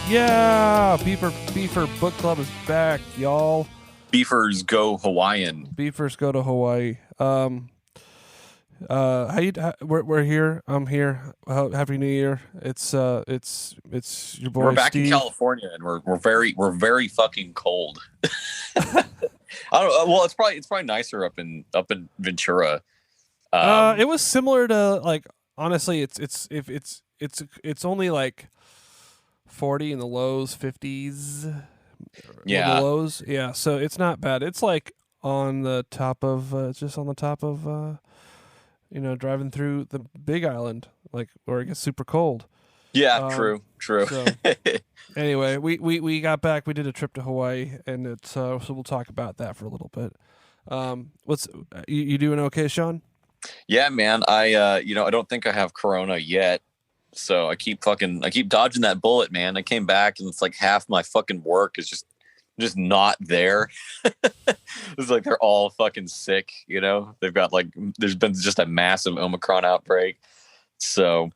Yeah, Beefer Book Club is back, y'all. Beefers go Hawaiian. Beefers go to Hawaii. We're here. I'm here. Happy New Year. It's your boy We're back Steve. in California, and we're very fucking cold. I don't. Well, it's probably nicer up in Ventura. It was similar to, like, honestly, it's only like 40 in the lows, 50s. Yeah. The lows. Yeah, so it's not bad. It's like on the top of it's just on the top of driving through the Big Island, like where it gets super cold. Yeah. True. So anyway, we got back. We did a trip to Hawaii, and it's so we'll talk about that for a little bit. What's you doing okay, Sean? Yeah, man. I don't think I have corona yet. So I keep dodging that bullet, man. I came back and it's like half my fucking work is just not there. It's like they're all fucking sick, They've got there's been just a massive Omicron outbreak. So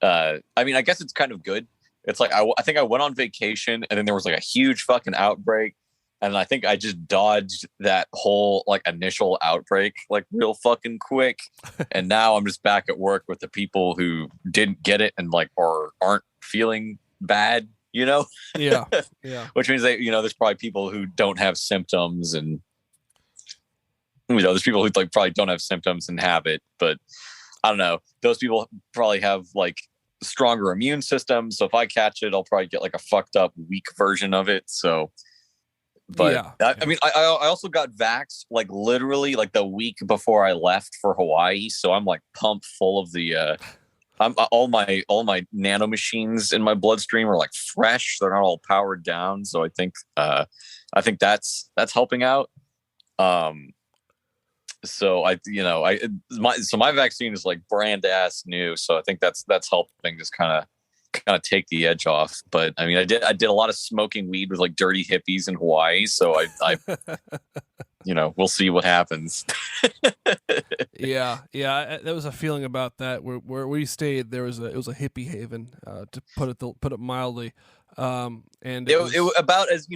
I mean, I guess it's kind of good. It's like I think I went on vacation and then there was like a huge fucking outbreak. And I think I just dodged that whole initial outbreak real fucking quick. And now I'm just back at work with the people who didn't get it and or aren't feeling bad, Yeah. Yeah. Which means there's probably people who don't have symptoms, and there's people who probably don't have symptoms and have it, but I don't know. Those people probably have stronger immune systems. So if I catch it, I'll probably get a fucked up weak version of it. So but yeah. I mean, I also got vaxxed literally the week before I left for Hawaii, so I'm pumped full of the. All my nanomachines in my bloodstream are fresh; they're not all powered down. So I think that's helping out. So my vaccine is brand ass new, so I think that's helping just kind of take the edge off. But I mean, I did a lot of smoking weed with dirty hippies in Hawaii, so I we'll see what happens. yeah there was a feeling about that where we stayed. It was a hippie haven, to put it mildly. And it was about as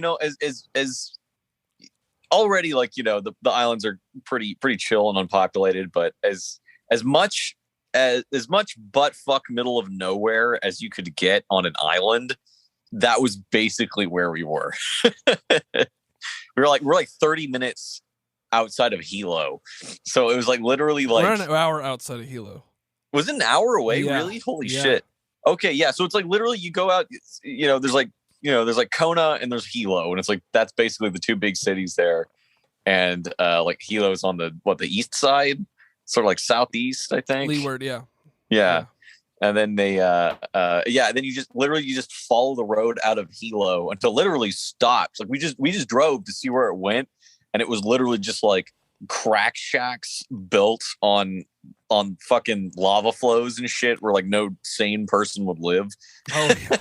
already the islands are pretty chill and unpopulated, but as much butt fuck middle of nowhere as you could get on an island, that was basically where we were. we're 30 minutes outside of Hilo, so it was literally we're an hour outside of Hilo. Was it an hour away? Yeah. Really? Holy shit. Okay, yeah. So it's literally you go out. There's Kona and there's Hilo, and it's that's basically the two big cities there. And Hilo's on the east side, sort of southeast, I think. Leeward, yeah. And then they then you just follow the road out of Hilo until it literally stops. We just drove to see where it went, and it was literally just crack shacks built on fucking lava flows and shit where no sane person would live. Oh yeah.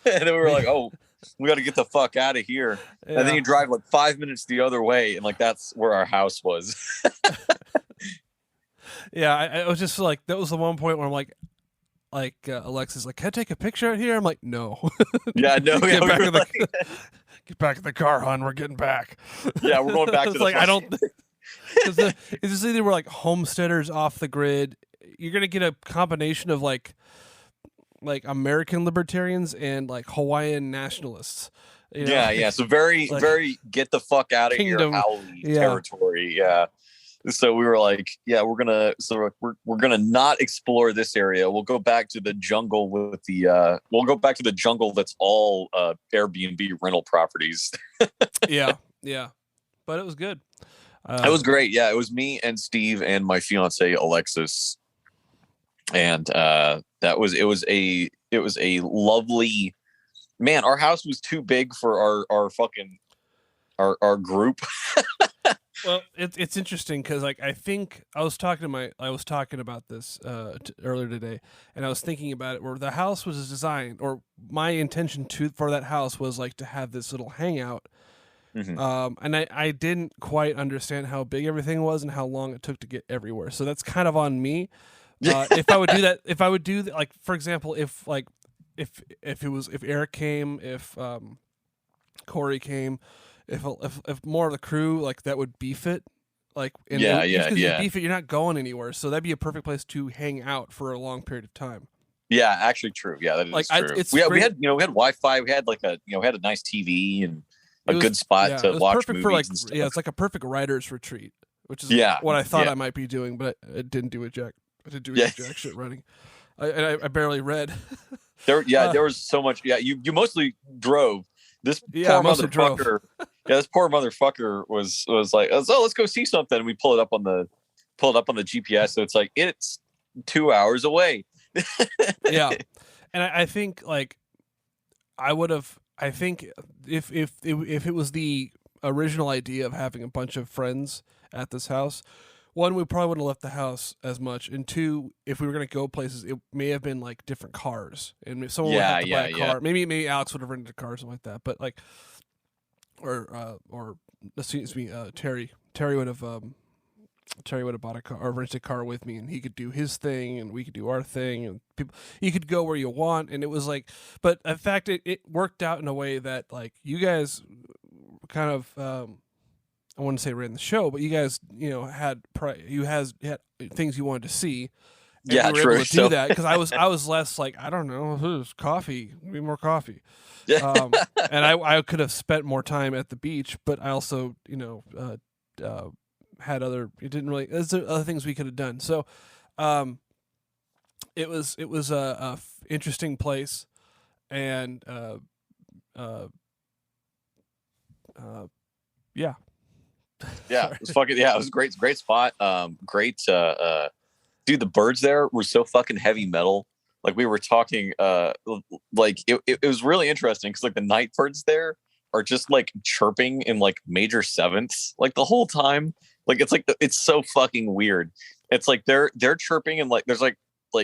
And then we were oh, we got to get the fuck out of here. Yeah. And then you drive 5 minutes the other way, and that's where our house was. Yeah, I was just that was the one point where I'm Alexa's can I take a picture out here? I'm no. Yeah, no. Get back in the car, hon. We're getting back. Yeah, we're going back to the I don't. It's just either we're homesteaders off the grid. You're gonna get a combination of American libertarians and Hawaiian nationalists. Yeah. So very get the fuck out of here, Haole territory. Yeah. So we were we're gonna not explore this area. We'll go back to the jungle we'll go back to the jungle that's all Airbnb rental properties. Yeah. But it was good. It was great. Yeah, it was me and Steve and my fiance Alexis, and it was a lovely, man. Our house was too big for our group. Well, it's interesting because I think I was talking about this earlier today, and I was thinking about it where the house was designed, or my intention for that house was to have this little hangout. Mm-hmm. And I didn't quite understand how big everything was and how long it took to get everywhere. So that's kind of on me. If I would do that, for example, if if Eric came, if Corey came, if more of the crew like that would beef it, like Yeah, and just yeah, because you yeah. beef it, you're not going anywhere, so that'd be a perfect place to hang out for a long period of time. Yeah, actually true. Yeah, that Like is true. it's We great. had we had Wi-Fi. We had like a we had a nice TV and It a was good spot Yeah, it to was watch perfect for like movies and yeah, stuff. it's like a perfect writer's retreat, which is Yeah, what I thought yeah, I might be doing, but it didn't do a jack. I didn't do yeah. jack shit writing. I barely read. Yeah, there was so much. Yeah, you mostly drove. This Yeah, I poor mostly drove. motherfucker. Yeah, this poor motherfucker was like, oh, let's go see something. And we pull it up on the GPS. So it's like it's 2 hours away. Yeah, and I think like I would have. I think if it was the original idea of having a bunch of friends at this house, one, we probably wouldn't have left the house as much, and two, if we were gonna go places, it may have been like different cars, and if someone would have Yeah, to buy yeah, a yeah, car. Maybe Alex would have rented a car or something like that, but like or excuse me, Terry would have bought a car or rented a car with me, and he could do his thing, and we could do our thing, and people, you could go where you want, and it was like, but in fact, it worked out in a way that like you guys kind of, I wouldn't say ran the show, but you guys, had things you wanted to see, and we yeah. were able True. to do So that because I was less like I don't know, coffee, give me more coffee, yeah, and I could have spent more time at the beach, but I also had other it didn't really there's other things we could have done. So it was a interesting place, and uh, yeah. yeah. Sorry. It's fucking yeah. It was great. Great spot. Great. Dude, the birds there were so fucking heavy metal. Like we were talking, like it was really interesting because like the night birds there are just like chirping in like major sevenths like the whole time. Like it's so fucking weird. It's like they're chirping and like there's like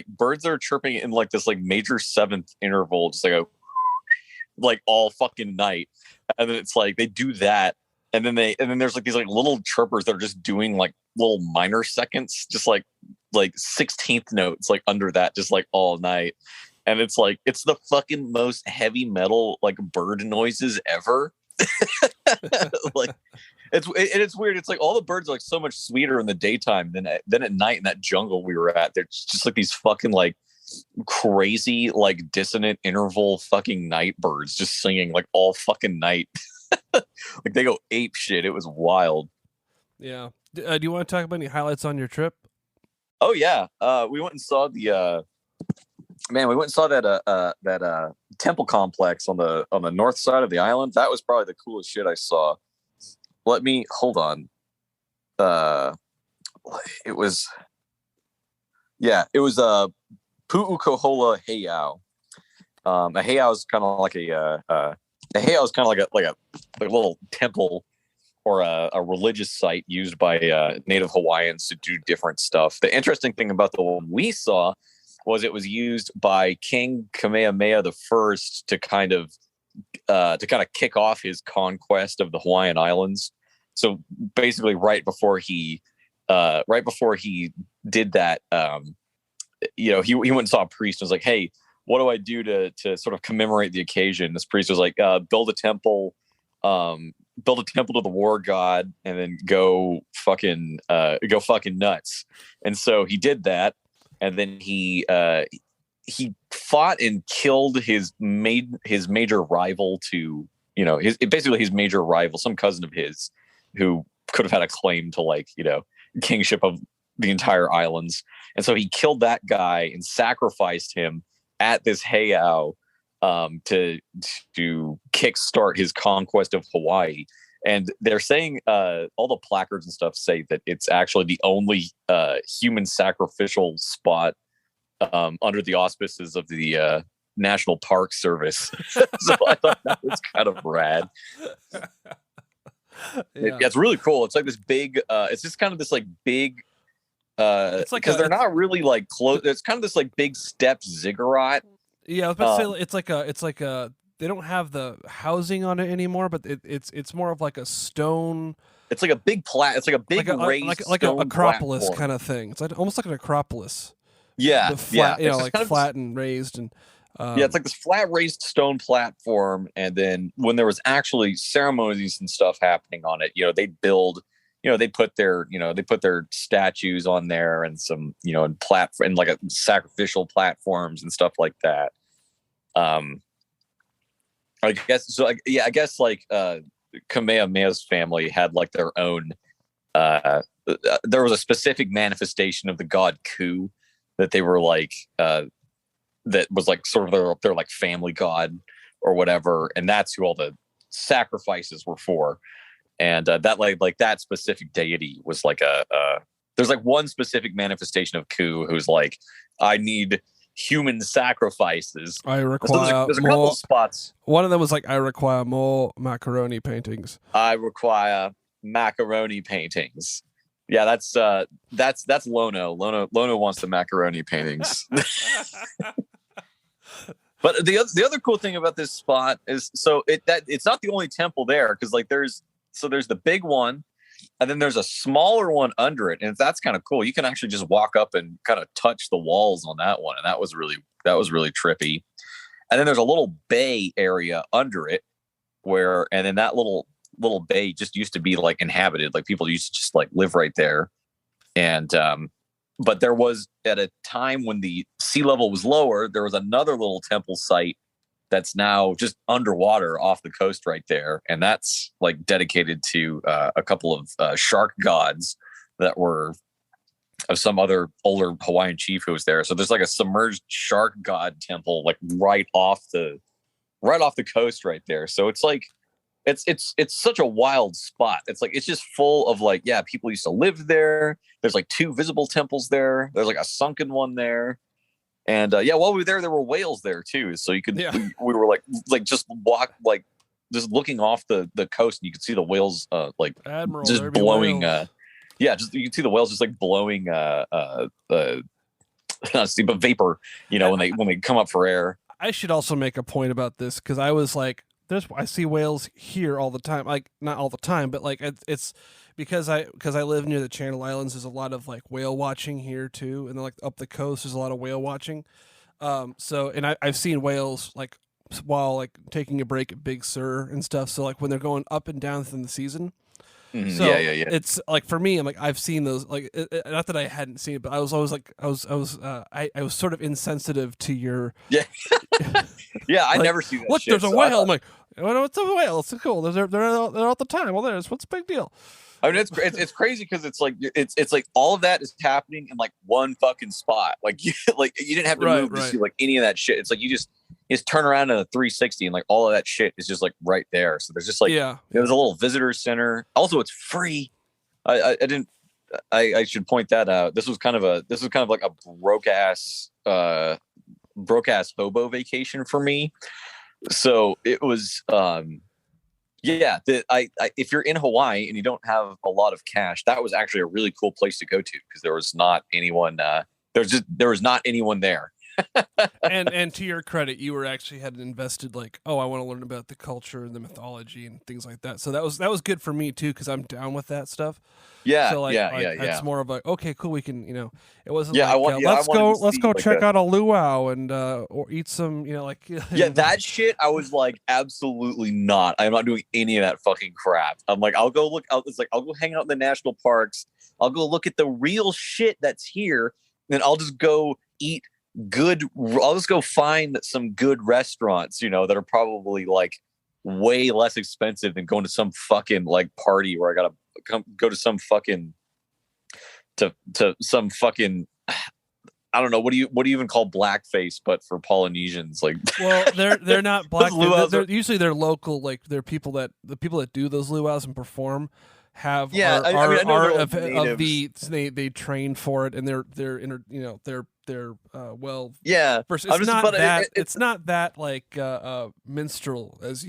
birds that are chirping in like this like major seventh interval, just like a like all fucking night. And then it's like they do that, and then there's like these like little chirpers that are just doing like little minor seconds, just like 16th notes like under that, just like all night. And it's like it's the fucking most heavy metal like bird noises ever. Like it's weird. It's like all the birds are like so much sweeter in the daytime than at night in that jungle we were at. They're just like these fucking like crazy like dissonant interval fucking night birds just singing like all fucking night. Like they go ape shit. It was wild. Yeah. Do you want to talk about any highlights on your trip? Oh yeah. We went and saw the man, we went and saw that temple complex on the north side of the island. That was probably the coolest shit I saw. Let me hold on. It was Pu'ukohola Heiau. A heiau is kind of like a heiau is kind of like a little temple or a religious site used by Native Hawaiians to do different stuff. The interesting thing about the one we saw was it was used by King Kamehameha the First to kind of kick off his conquest of the Hawaiian Islands. So basically, right before he did that, he went and saw a priest and was like, "Hey, what do I do to sort of commemorate the occasion?" This priest was like, "Build a temple." Build a temple to the war god and then go fucking nuts. And so he did that, and then he fought and killed his major rival to his major rival, some cousin of his who could have had a claim to kingship of the entire islands. And so he killed that guy and sacrificed him at this heiau to kickstart his conquest of Hawaii. And they're saying all the placards and stuff say that it's actually the only human sacrificial spot under the auspices of the National Park Service. So I thought that was kind of rad. Yeah. It's really cool. It's like this big. It's just kind of this like big. It's like because they're not really like close. It's kind of this like big step ziggurat. Yeah, I was about to say it's like a they don't have the housing on it anymore, but it's more of like a stone. It's like a big It's like a big raised like an acropolis platform kind of thing. It's like almost like an acropolis. Yeah, The flat, yeah. like flat and raised, and Yeah, it's like this flat raised stone platform, and then when there was actually ceremonies and stuff happening on it, they put their statues on there and some, and like a sacrificial platforms and stuff like that. Um, I guess so. I guess like Kamehameha's family had like their own. There was a specific manifestation of the god Ku that they were like. That was like sort of their like family god or whatever, and that's who all the sacrifices were for. And that like that specific deity was like there's like one specific manifestation of Ku who's like, I need human sacrifices. I So require there's a more. couple spots. One of them was like, I require more macaroni paintings. I require macaroni paintings. Yeah, that's Lono. Lono wants the macaroni paintings. But the other cool thing about this spot is it's not the only temple there, because like there's the big one, and then there's a smaller one under it, and that's kind of cool. You can actually just walk up and kind of touch the walls on that one, and that was really trippy. And then there's a little bay area under it and then that little bay just used to be like inhabited, like people used to just like live right there. And but there was, at a time when the sea level was lower, there was another little temple site that's now just underwater off the coast right there. And that's like dedicated to a couple of shark gods that were of some other older Hawaiian chief who was there. So there's like a submerged shark god temple like right off the coast right there. So it's like it's such a wild spot. It's like, it's just full of like, yeah, people used to live there. There's like 2 visible temples there. There's like a sunken one there. And while we were there were whales there too. So you could, we were like just walk, like just looking off the coast, and you could see the whales like Admiral, just blowing just you can see the whales just like blowing steam vapor, when they come up for air. I should also make a point about this, because I was like, I see whales here all the time, like not all the time, but like it's because I live near the Channel Islands. There's a lot of like whale watching here too, and then like up the coast there's a lot of whale watching. And I've seen whales like while like taking a break at Big Sur and stuff. So like when they're going up and down within the season. So Yeah. it's like, for me, I'm like, I've seen those, like not that I hadn't seen it, but I was always like, I was sort of insensitive to your yeah I like, never see that look, shit, there's a so whale. I'm like, what's a whale? It's cool. They're all the time. Well, what's the big deal? I mean, it's crazy, because it's like all of that is happening in like one fucking spot. Like you didn't have to move to see like any of that shit. It's like you just turn around in a 360, and like all of that shit is just like right there. So there's just like there's a little visitor center. Also, it's free. I should point that out. This was kind of like a broke ass hobo vacation for me. So it was if you're in Hawaii and you don't have a lot of cash, that was actually a really cool place to go to, because there was not anyone there was not anyone there. and to your credit, you were actually had invested like, I want to learn about the culture and the mythology and things like that. So that was good for me too, because I'm down with that stuff. Yeah, so it's more of like, okay, cool, we can, it wasn't let's go check out a luau and or eat some, that shit. I was like, absolutely not. I'm not doing any of that fucking crap. I'm like, I'll go look out. It's like, I'll go hang out in the national parks. I'll go look at the real shit that's here. Then I'll just go eat I'll just go find some good restaurants, that are probably like way less expensive than going to some fucking like party where I gotta go to some fucking to some fucking, I don't know, what do you even call blackface but for Polynesians? Like, well, they're not black. They're usually they're local, like they're the people that do those luau's and perform have they train for it, and they're well, first, it's not that like minstrel as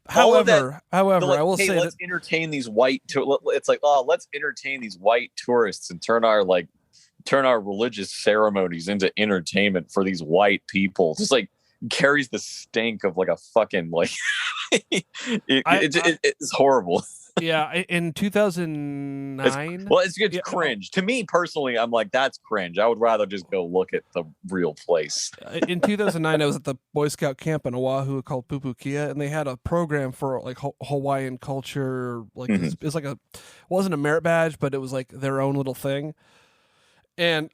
however I will say let's entertain these let's entertain these white tourists and turn our religious ceremonies into entertainment for these white people. Just like, carries the stink of like a fucking like I, it's horrible. yeah, in It's 2009. it's Yeah, cringe to me personally. I'm like, that's cringe. I would rather just go look at the real place. in 2009, I was at the Boy Scout camp in Oahu called Pupukia, and they had a program for like Hawaiian culture. Like Mm-hmm. it's like wasn't a merit badge, but it was like their own little thing. And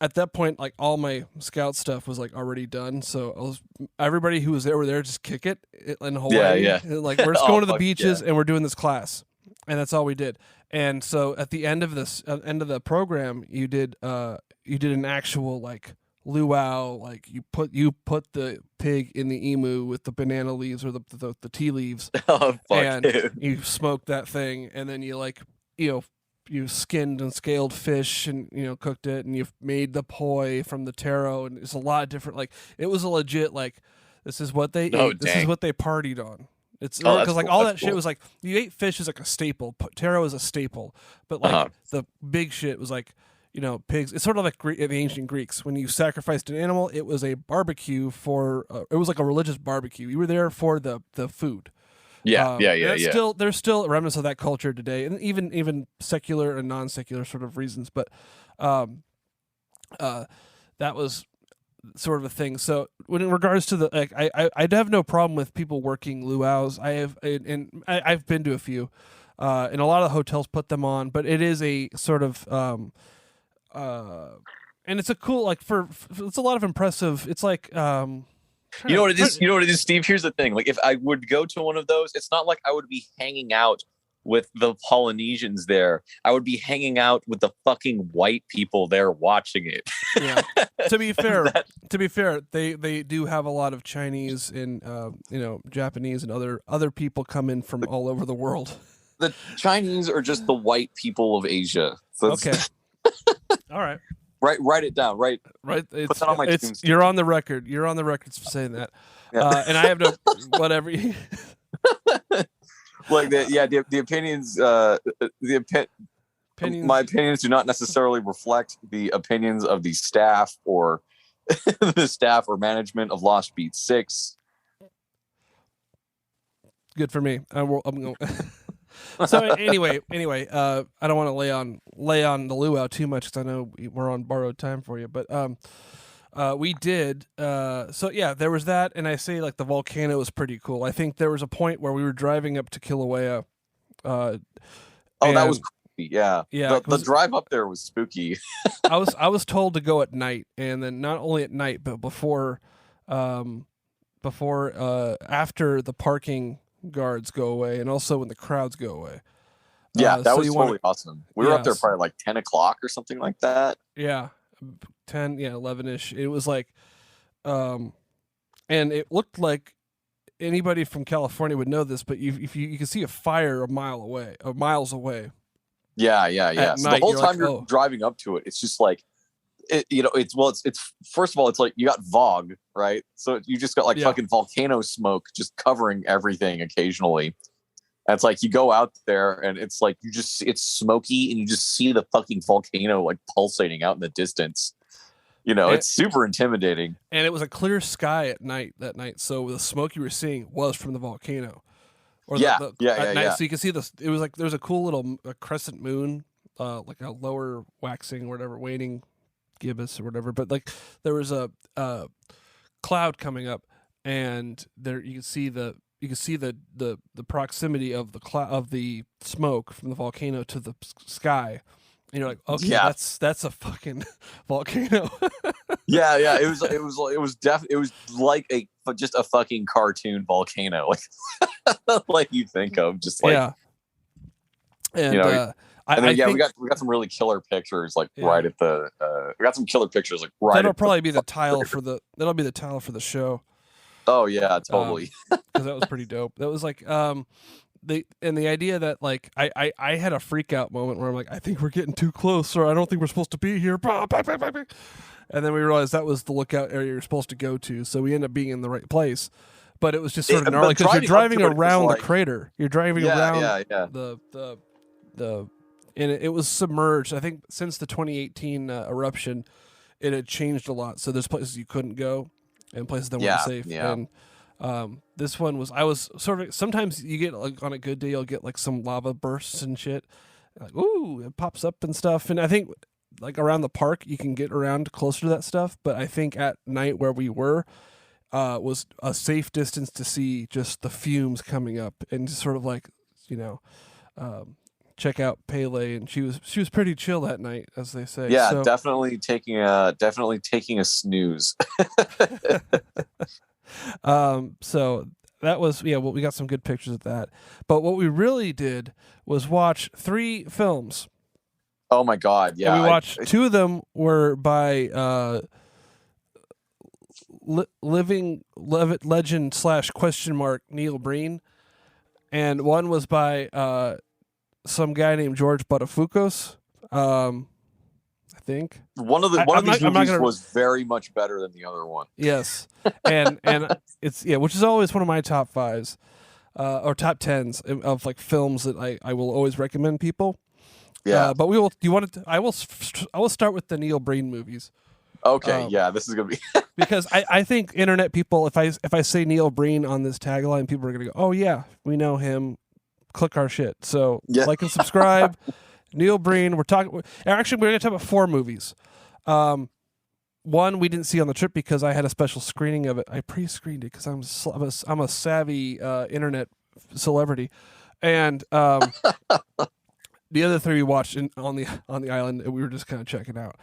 at that point, like all my scout stuff was like already done. So everybody who was there were there just kick it in Yeah, Hawaii. yeah. Like we're just Oh going to the fuck beaches yeah. and we're doing this class, and that's all we did. And so at the end of end of the program, you did an actual like luau, like you put the pig in the emu with the banana leaves or the tea leaves, Oh fuck and dude. you smoked that thing, and then you like you know you skinned and scaled fish and cooked it, and you've made the poi from the taro, and it's a lot of different, like it was a legit like this is what they Oh ate, this is dang. what they partied on. It's Oh, that's because like cool. all That's that shit cool. was like you ate fish is like a staple, taro is a staple, but like Uh-huh. the big shit was like pigs. It's sort of like the ancient Greeks. When you sacrificed an animal, it was a barbecue for. It was like a religious barbecue. You were there for the food. Yeah, yeah, And yeah, that's yeah. there's still remnants of that culture today, and even secular and non secular sort of reasons. But um, uh, that was sort of a thing. So when in regards to the like, I have no problem with people working luau's. I've been to a few, and a lot of the hotels put them on, but it is a sort of uh, and it's a cool like it's a lot of impressive. It's like You know what it is? You know what it is, Steve? Here's the thing. Like, if I would go to one of those, it's not like I would be hanging out with the Polynesians there. I would be hanging out with the fucking white people there watching it. Yeah. To be fair, That- they do have a lot of Chinese and Japanese and other people come in from all over the world. the Chinese are just the white people of Asia. So Okay. All right. write it down. Right. Right. Put that on my tombstone. You're on the record. You're on the record for saying that. Yeah. And I have no whatever. Like the opinions. Opinions. My opinions do not necessarily reflect the opinions of the staff or the staff or management of Lost Beat 6. Good for me. I'm going. So anyway, I don't want to lay on the luau too much because I know we're on borrowed time for you, but we did. So yeah, there was that, and I say like the volcano was pretty cool. I think there was a point where we were driving up to Kilauea. Oh, that was creepy. Yeah. Yeah, The drive up there was spooky. I was told to go at night, and then not only at night, but before after the parking guards go away, and also when the crowds go away. Yeah, that so was totally awesome. We were up there Yes. probably like 10 o'clock or something like that. Yeah, 10, 11ish. It was like, and it looked like anybody from California would know this, but you can see a fire a mile away, or miles away. Yeah. At So night, the whole you're time like, you're oh. driving up to it, it's just like, it's first of all, it's like you got fog, right? So you just got like fucking volcano smoke just covering everything occasionally. And it's like you go out there and it's like it's smoky and you just see the fucking volcano like pulsating out in the distance. It's super intimidating. And it was a clear sky at night that night, so the smoke you were seeing was from the volcano. Or Yeah. So you can see this. It was like there's a cool little crescent moon, like a lower waxing or whatever, waning gibbous or whatever. But like there was a cloud coming up, and there you can see the proximity of the of the smoke from the volcano to the sky. And you're like, okay, that's a fucking volcano. Yeah. It was like just a fucking cartoon volcano, like you think of, just like And we got some really killer pictures, like right at the. We got some killer pictures, like right. That'll probably be the tile for the show. Oh yeah, totally. Because that was pretty dope. That was like the idea that like I had a freak out moment where I'm like, I think we're getting too close, or I don't think we're supposed to be here. And then we realized that was the lookout area you're supposed to go to, so we ended up being in the right place. But it was just sort of gnarly because you're driving around the crater. You're driving around the and it was submerged. I think since the 2018 eruption, it had changed a lot. So there's places you couldn't go, and places that weren't Yeah, safe. yeah. And this one was, I was sort of, sometimes you get like on a good day you'll get like some lava bursts and shit, like ooh, it pops up and stuff. And I think like around the park you can get around closer to that stuff, but I think at night where we were was a safe distance to see just the fumes coming up and just sort of like, you know, check out Pele, and she was pretty chill that night, as they say. Yeah, so, definitely taking a snooze. So that was, yeah, well, we got some good pictures of that. But what we really did was watch 3 films. Oh my god, yeah. And we watched 2 of them were by living legend / question mark Neil Breen, and one was by some guy named George Buttafuoco. I think one of these movies was very much better than the other one. Yes, and it's, yeah, which is always one of my top 5s or top 10s of like films that I will always recommend people. Yeah, but we will. You want to? I will start with the Neil Breen movies. Okay, yeah, this is gonna be because I think internet people, if I say Neil Breen on this tagline, people are gonna go, oh yeah, we know him. Click our shit. So like and subscribe. Neil Breen. We're gonna talk about 4 movies. One we didn't see on the trip because I had a special screening of it. I pre-screened it because I'm a savvy internet celebrity, and the other 3 we watched on the island, and we were just kind of checking out.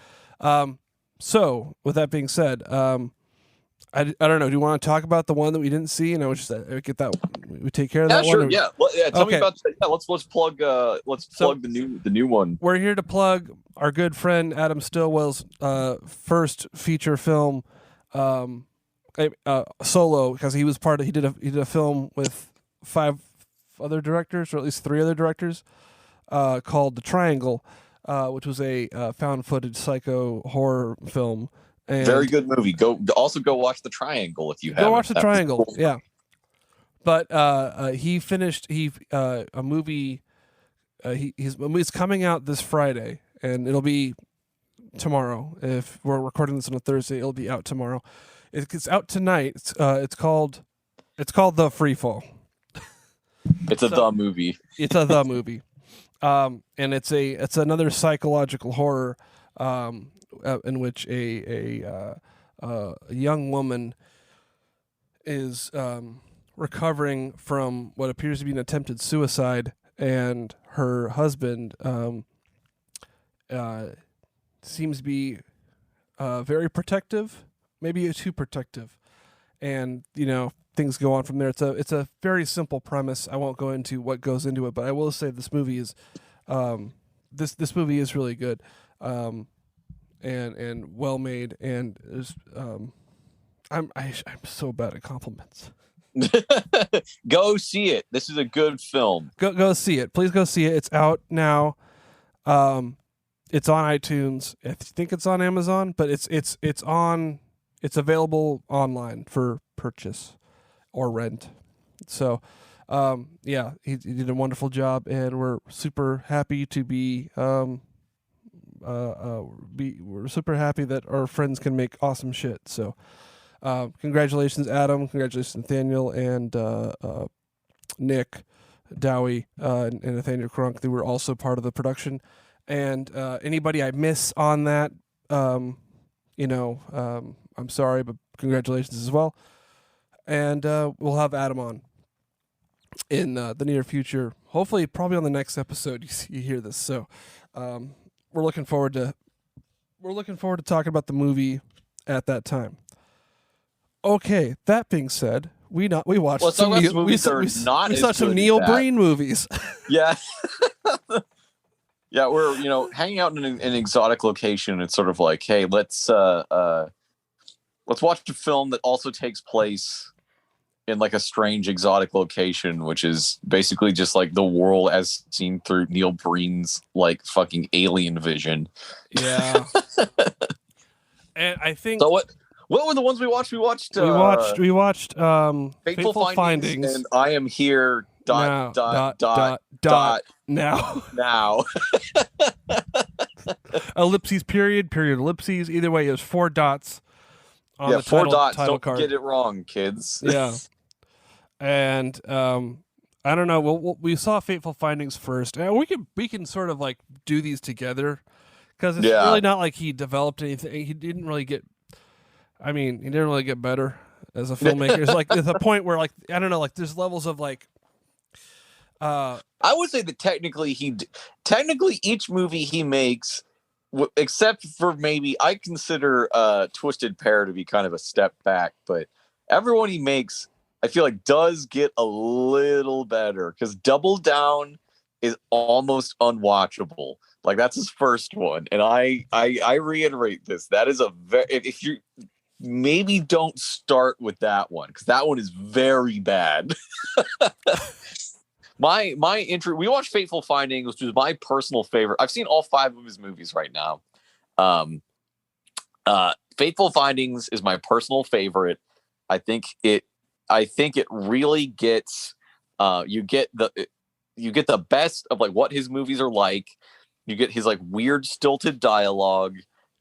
So with that being said, I don't know. Do you want to talk about the one that we didn't see? And I was just get that. We take care of that sure, one. Yeah, tell me about. Yeah, let's plug. Plug the new one. We're here to plug our good friend Adam Stilwell's first feature film, solo, because he was he did a film with 5 other directors, or at least 3 other directors, called The Triangle, which was a found footage psycho horror film. And very good movie. Go watch The Triangle if you have. Go watch The Triangle. Cool. Yeah. But he finished a movie. He's coming out this Friday, and it'll be tomorrow. If we're recording this on a Thursday, it'll be out tomorrow. It's out tonight. It's called The Freefall. It's the movie. It's the movie. And it's another psychological horror. In which a young woman is recovering from what appears to be an attempted suicide, and her husband seems to be very protective, maybe too protective, and things go on from there. It's a very simple premise. I won't go into what goes into it, but I will say this movie is this movie is really good. And well made, and is I'm so bad at compliments. Go see it. This is a good film. Go see it. Please go see it. It's out now. It's on iTunes. I think it's on Amazon, but it's available online for purchase or rent. So yeah, he did a wonderful job, and we're super happy to be we're super happy that our friends can make awesome shit. So congratulations, Adam. Congratulations, Nathaniel and Nick Dowie and Nathaniel Crunk. They were also part of the production. And anybody I miss on that, I'm sorry, but congratulations as well. And we'll have Adam on in the near future. Hopefully, probably on the next episode you hear this. So we're looking forward to talking about the movie at that time. Okay, that being said, we watched some Neil Breen movies. Yeah. Yeah, we're hanging out in an exotic location. It's sort of like, hey, let's watch a film that also takes place in like a strange exotic location, which is basically just like the world as seen through Neil Breen's like fucking alien vision. Yeah. And I think so. What were the ones we watched? We watched Fateful Findings, and I Am Here. Now. Ellipses, period, ellipses. Either way, it was 4 dots. on Yeah, the four dots. title Don't card. get it wrong, kids. Yeah, and I don't know. We saw Fateful Findings first, and we can sort of like do these together because it's Yeah. really not like he developed anything. He didn't really get. I mean, he didn't really get better as a filmmaker. It's like there's a point where like I don't know, like there's levels of like. I would say that technically each movie he makes, except for maybe I consider Twisted Pair to be kind of a step back, but everyone he makes, I feel like does get a little better because Double Down is almost unwatchable. Like that's his first one, and I reiterate this. That is a very if you maybe don't start with that one because that one is very bad. My intro, we watched Fateful Findings, which is my personal favorite. I've seen all 5 of his movies right now. Um, Fateful Findings is my personal favorite. I think it really gets you get the best of like what his movies are like. You get his like weird stilted dialogue.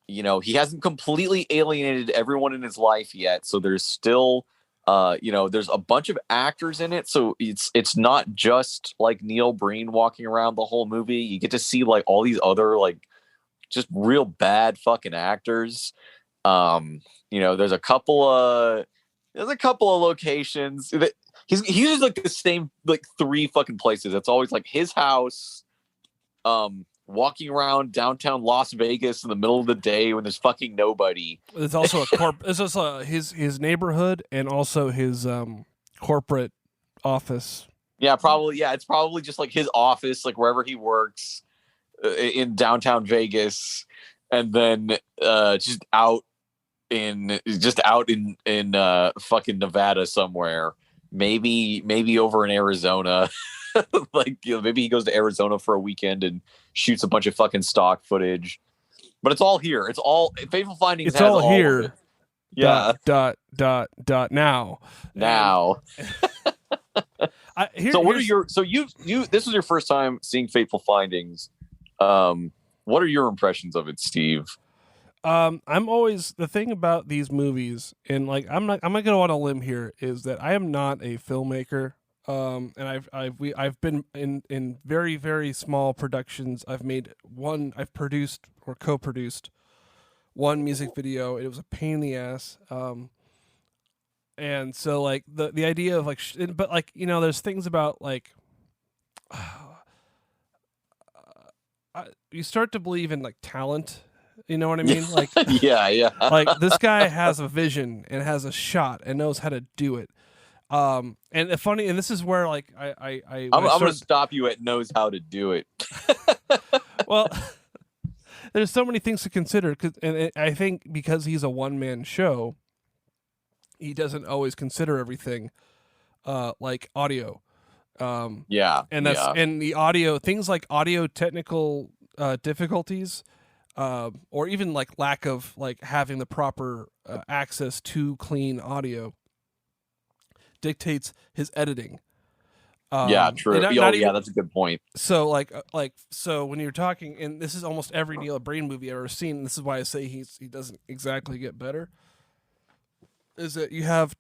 You know, he hasn't completely alienated everyone in his life yet, so there's still there's a bunch of actors in it, so it's not just like Neil Breen walking around the whole movie. You get to see like all these other like just real bad fucking actors. There's a couple of locations that he's used like the same like 3 fucking places. It's always like his house, walking around downtown Las Vegas in the middle of the day when there's fucking nobody. There's also There's also his neighborhood and also his corporate office. Yeah, probably. Yeah, it's probably just like his office, like wherever he works in downtown Vegas, and then just out in fucking Nevada somewhere. Maybe over in Arizona. Like maybe he goes to Arizona for a weekend and shoots a bunch of fucking stock footage. But it's all here. It's all Fateful Findings. It's has all here. Of it. Yeah. Dot now. Now. And, so what are your you this was your first time seeing Fateful Findings. What are your impressions of it, Steve? I'm always the thing about these movies, and like I'm not going to go on a limb here, is that I am not a filmmaker. And I've been in very, very small productions. I've produced or co-produced one music video. It was a pain in the ass. And so like the idea of like, but like, there's things about like, you start to believe in like talent. You know what I mean? Like, yeah. Like this guy has a vision and has a shot and knows how to do it. And this is where like I'm gonna stop you at knows how to do it. Well, there's so many things to consider and I think because he's a one-man show, he doesn't always consider everything, like audio. And the audio things like audio technical difficulties, or even like lack of like having the proper access to clean audio dictates his editing. Yeah, true. That's a good point. So so when you're talking, and this is almost every Neil Breen movie I've ever seen, and this is why I say he doesn't exactly get better, is that you have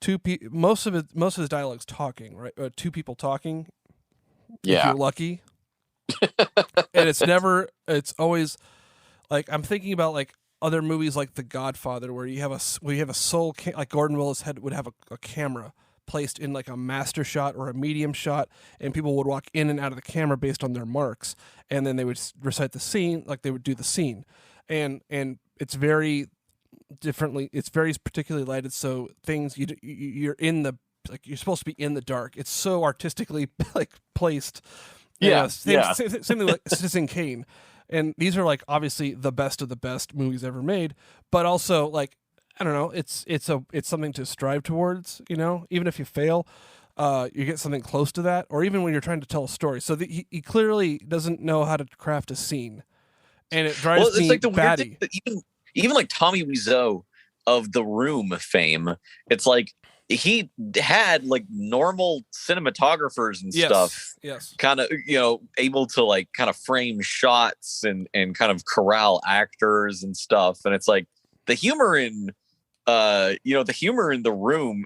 most of his dialogue's talking, right? 2 people talking. Yeah. If you're lucky. And it's always like I'm thinking about like other movies like The Godfather, where you have a sole like Gordon Willis would have a camera placed in like a master shot or a medium shot, and people would walk in and out of the camera based on their marks, and then they would recite the scene, like they would do the scene, and it's very particularly lighted, so things you're in the like you're supposed to be in the dark. It's so artistically like placed. Same thing like Citizen Kane. And these are like obviously the best of the best movies ever made, but also like I don't know, it's something to strive towards, even if you fail, you get something close to that, or even when you're trying to tell a story. So he clearly doesn't know how to craft a scene, and it drives me like the batty. Weird thing that even like Tommy Wiseau of The Room fame, it's like he had like normal cinematographers and stuff. Yes. Kind of, able to like kind of frame shots and kind of corral actors and stuff. And it's like the humor in the humor in the room,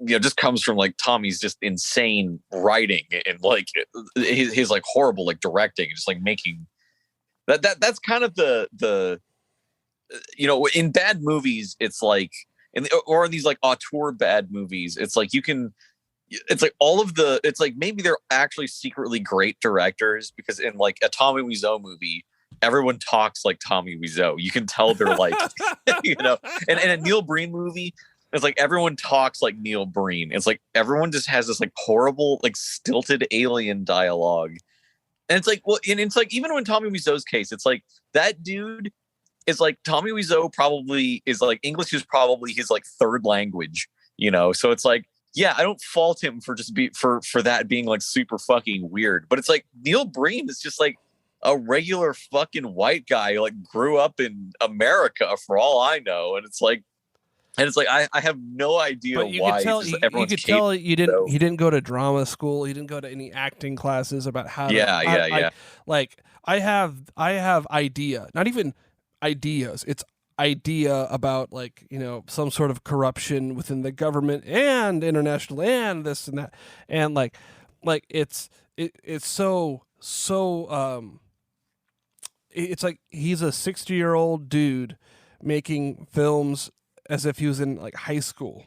just comes from like Tommy's just insane writing and like his like horrible like directing, just like making that's kind of the in bad movies, it's like or in these like auteur bad movies, it's like it's like it's like maybe they're actually secretly great directors, because in like a Tommy Wiseau movie, everyone talks like Tommy Wiseau. You can tell they're like, and in a Neil Breen movie, it's like everyone talks like Neil Breen. It's like everyone just has this like horrible, like stilted alien dialogue. And it's like, well, and it's like, even when Tommy Wiseau's case, it's like that dude is like, Tommy Wiseau probably is like, English is probably his like third language, So it's like, yeah, I don't fault him for just for that being like super fucking weird. But it's like Neil Breen is just like a regular fucking white guy who like grew up in America for all I know. And it's like I have no idea why everyone's you could tell he didn't go to drama school. He didn't go to any acting classes about how to I have idea, not even ideas. It's idea about like, some sort of corruption within the government and international and this and that. And like it's so it's like he's a 60-year-old dude making films as if he was in like high school.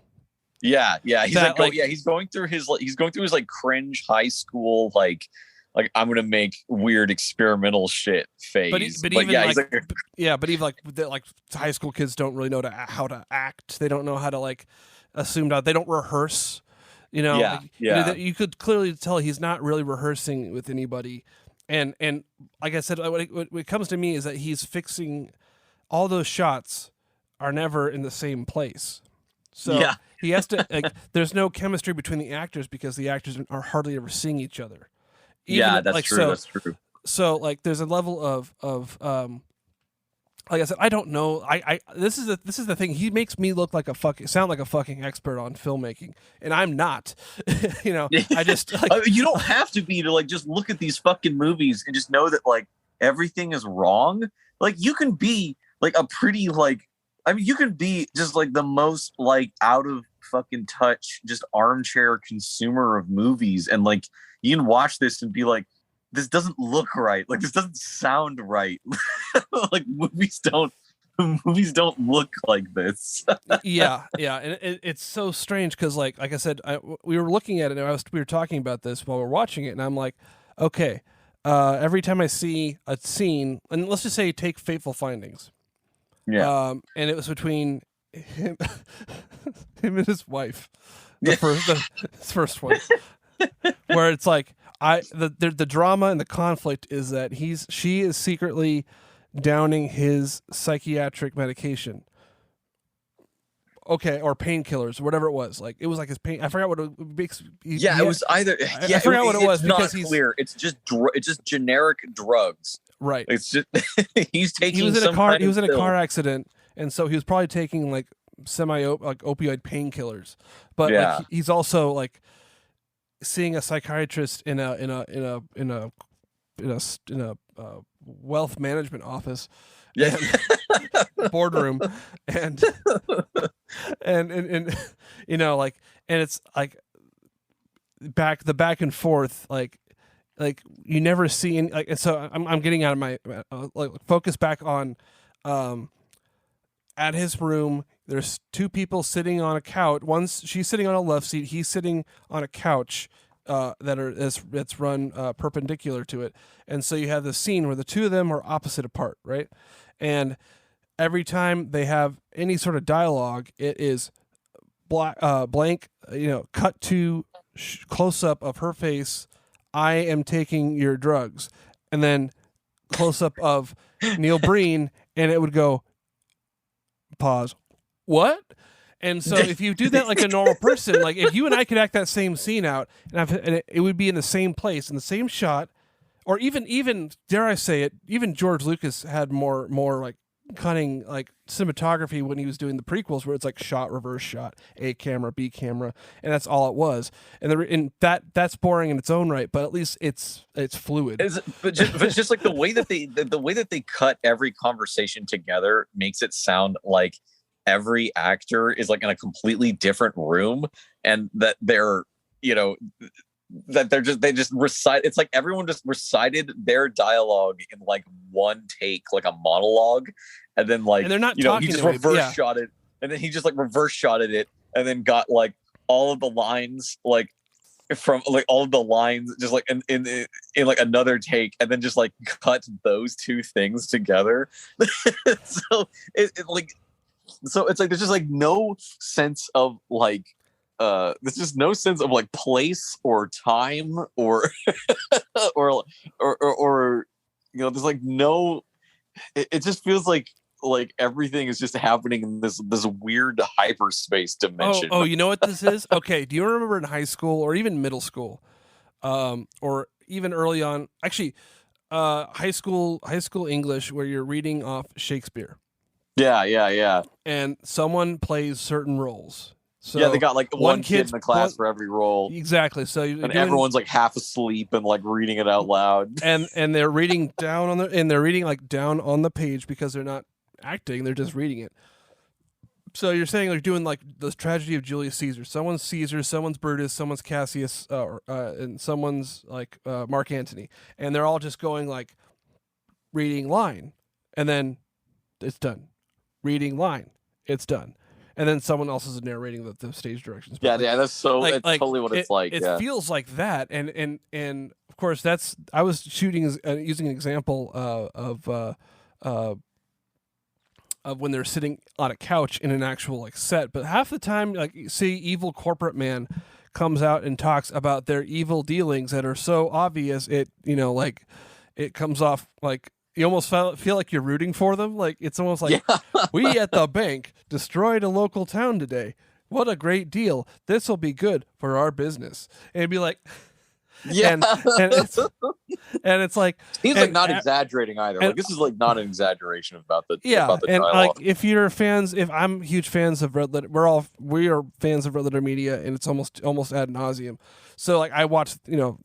Yeah. He's going through his like cringe high school like I'm gonna make weird experimental shit phase. But even high school kids don't really know how to act. They don't know how to like assume that they don't rehearse. You could clearly tell he's not really rehearsing with anybody. And like I said, what comes to me is that he's fixing all those shots are never in the same place. So he has to there's no chemistry between the actors because the actors are hardly ever seeing each other. That's true. That's true. So like there's a level of like I said, I don't know. This is the thing. He makes me look like sound like a fucking expert on filmmaking, and I'm not. I just you don't have to be to like just look at these fucking movies and just know that like everything is wrong. Like you can be like a pretty like, I mean, you can be just like the most like out of fucking touch, just armchair consumer of movies, and like you can watch this and be like, this doesn't look right. Like this doesn't sound right. Like movies don't look like this. yeah, and it's so strange because like I said, we were looking at it and we were talking about this while we're watching it, and I'm like, okay, every time I see a scene, and let's just say take Fateful Findings, and it was between him and his wife, his first one, where it's like the drama and the conflict is that she is secretly downing his psychiatric medication. Okay, or painkillers, whatever it was. Like it was like his pain. I forgot what it makes. It was either. I forgot what it was because he's clear. It's just generic drugs. Right. It's just he's taking. He was in a car. He was in a car accident, and so he was probably taking like opioid painkillers. But like, he's also like seeing a psychiatrist in a wealth management office, boardroom, and like, and it's like the back and forth, like you never see any, like, and so I'm getting out of my like focus back on at his room. There's two people sitting on a couch. She's sitting on a love seat. He's sitting on a couch that's run perpendicular to it. And so you have this scene where the two of them are opposite apart, right? And every time they have any sort of dialogue, it is blank, cut to close up of her face. I am taking your drugs. And then close up of Neil Breen, and it would go, pause. What? And so if you do that like a normal person, like if you and I could act that same scene out, and it would be in the same place, in the same shot, or even dare I say it, even George Lucas had more like cunning like cinematography when he was doing the prequels, where it's like shot, reverse shot, A camera, B camera, and that's all it was. And that's boring in its own right, but at least it's fluid. But just like the way that they cut every conversation together makes it sound like every actor is like in a completely different room, and that they're, you know, that they just recite. It's like everyone just recited their dialogue in like one take, like a monologue, and then like, And they're not you know, he talking just to anybody. reverse Yeah. shot it, and then he just like reverse shotted it, and then got like all of the lines like from like all of the lines just like in like another take, and then just like cut those two things together. So like, so it's like there's just like no sense of like there's just no sense of like place or time or or or you know, there's like no, it just feels like everything is just happening in this weird hyperspace dimension. Oh, you know what this is? Okay, do you remember in high school or even middle school, or even early on? Actually, high school English, where you're reading off Shakespeare, Yeah. and someone plays certain roles. Yeah, they So got like one kid in the class for every role, exactly. So you're and doing, everyone's like half asleep and like reading it out loud. and they're reading down on the and they're reading like down on the page because they're not acting; they're just reading it. So you're saying they're doing like the tragedy of Julius Caesar. Someone's Caesar, someone's Brutus, someone's Cassius, and someone's like Mark Antony, and they're all just going like reading line, and then it's done. Reading line, it's done, and then someone else is narrating the stage directions. But Yeah, that's so like, that's totally what it's like. It Yeah, feels like that, and of course that's I was shooting using an example uh, of when they're sitting on a couch in an actual like set. But half the time, like, you see evil corporate man comes out and talks about their evil dealings that are so obvious, it, you know, like, it comes off like you almost feel like you're rooting for them. Like, it's almost like, yeah. we at the bank destroyed a local town today. What a great deal. This will be good for our business. And it'd be like, Yeah, and it's like, he's and like not exaggerating either. Like, this is like not an exaggeration about the yeah, and like, dialogue. if you're fans, if I'm huge fans of Red Letter, we are fans of Red Letter Media, and it's almost ad nauseum. So like, I watch, you know,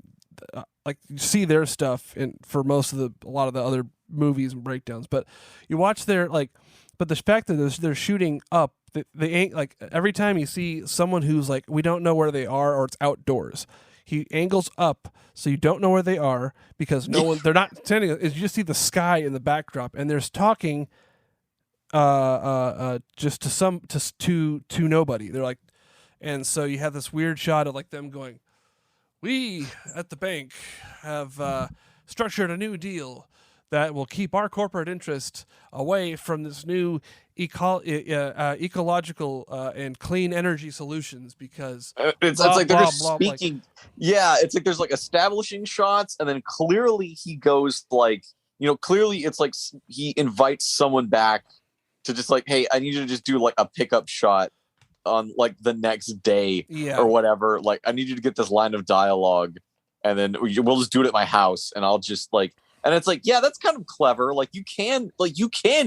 like, you see their stuff and for most of a lot of the other movies and breakdowns, but you watch their like, but the fact that they're shooting up, they ain't like, every time you see someone who's like, we don't know where they are, or it's outdoors, he angles up so you don't know where they are, because no one, they're not standing. You just see the sky in the backdrop, and there's talking just to nobody. They're like, and so you have this weird shot of like them going, we at the bank have structured a new deal that will keep our corporate interest away from this new ecological and clean energy solutions, because It's like they're just speaking. Yeah, it's like there's like establishing shots, and then clearly he goes like, you know, clearly it's like he invites someone back to just like, hey, I need you to just do like a pickup shot on like the next day, yeah, or whatever. Like, I need you to get this line of dialogue, and then we'll just do it at my house, and I'll just like, and it's like, yeah, that's kind of clever. Like, you can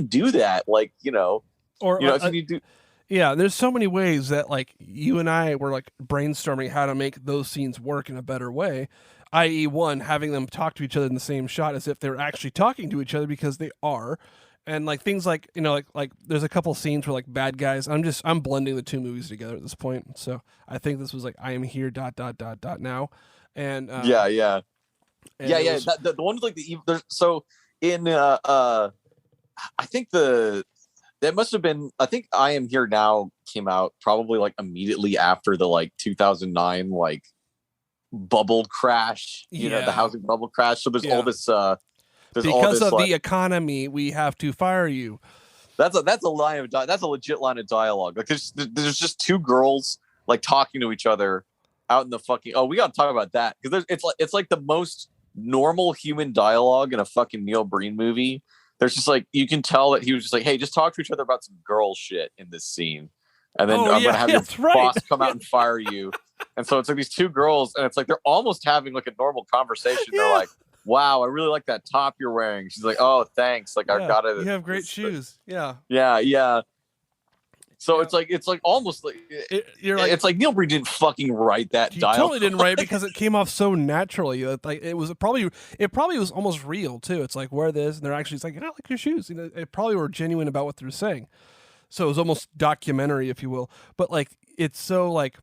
do that. Like, you know, or if you need to. Yeah, there's so many ways that like you and I were like brainstorming how to make those scenes work in a better way, i.e., one, having them talk to each other in the same shot as if they're actually talking to each other, because they are. And like things like, you know, like there's a couple scenes where like bad guys, I'm blending the two movies together at this point. So I think this was like, I am here ... now. And Yeah. and Yeah. was, The one with like there's so in I think that must have been, I think I Am Here Now came out probably like immediately after the like 2009 like bubble crash, you know, the housing bubble crash. So there's all this there's because all this, of like, the economy, we have to fire you. that's a line of that's a legit line of dialogue. Like, there's just two girls like talking to each other out in the fucking, oh, we got to talk about that, because it's like the most normal human dialogue in a fucking Neil Breen movie. There's just like, you can tell that he was just like, hey, just talk to each other about some girl shit in this scene, and then I'm gonna have your boss come out and fire you. And so it's like these two girls, and it's like they're almost having like a normal conversation. They're like, wow, I really like that top you're wearing. She's like, oh, thanks, like, I got it. You have great shoes. Yeah. So it's like almost like you're like, it's like Neil Breen didn't fucking write that dialogue. Totally didn't write it, because it came off so naturally. Like, it probably was almost real too. It's like, wear this, and they're actually, it's like, I like your shoes. You know, it probably were genuine about what they're saying. So it was almost documentary, if you will. But like it's so like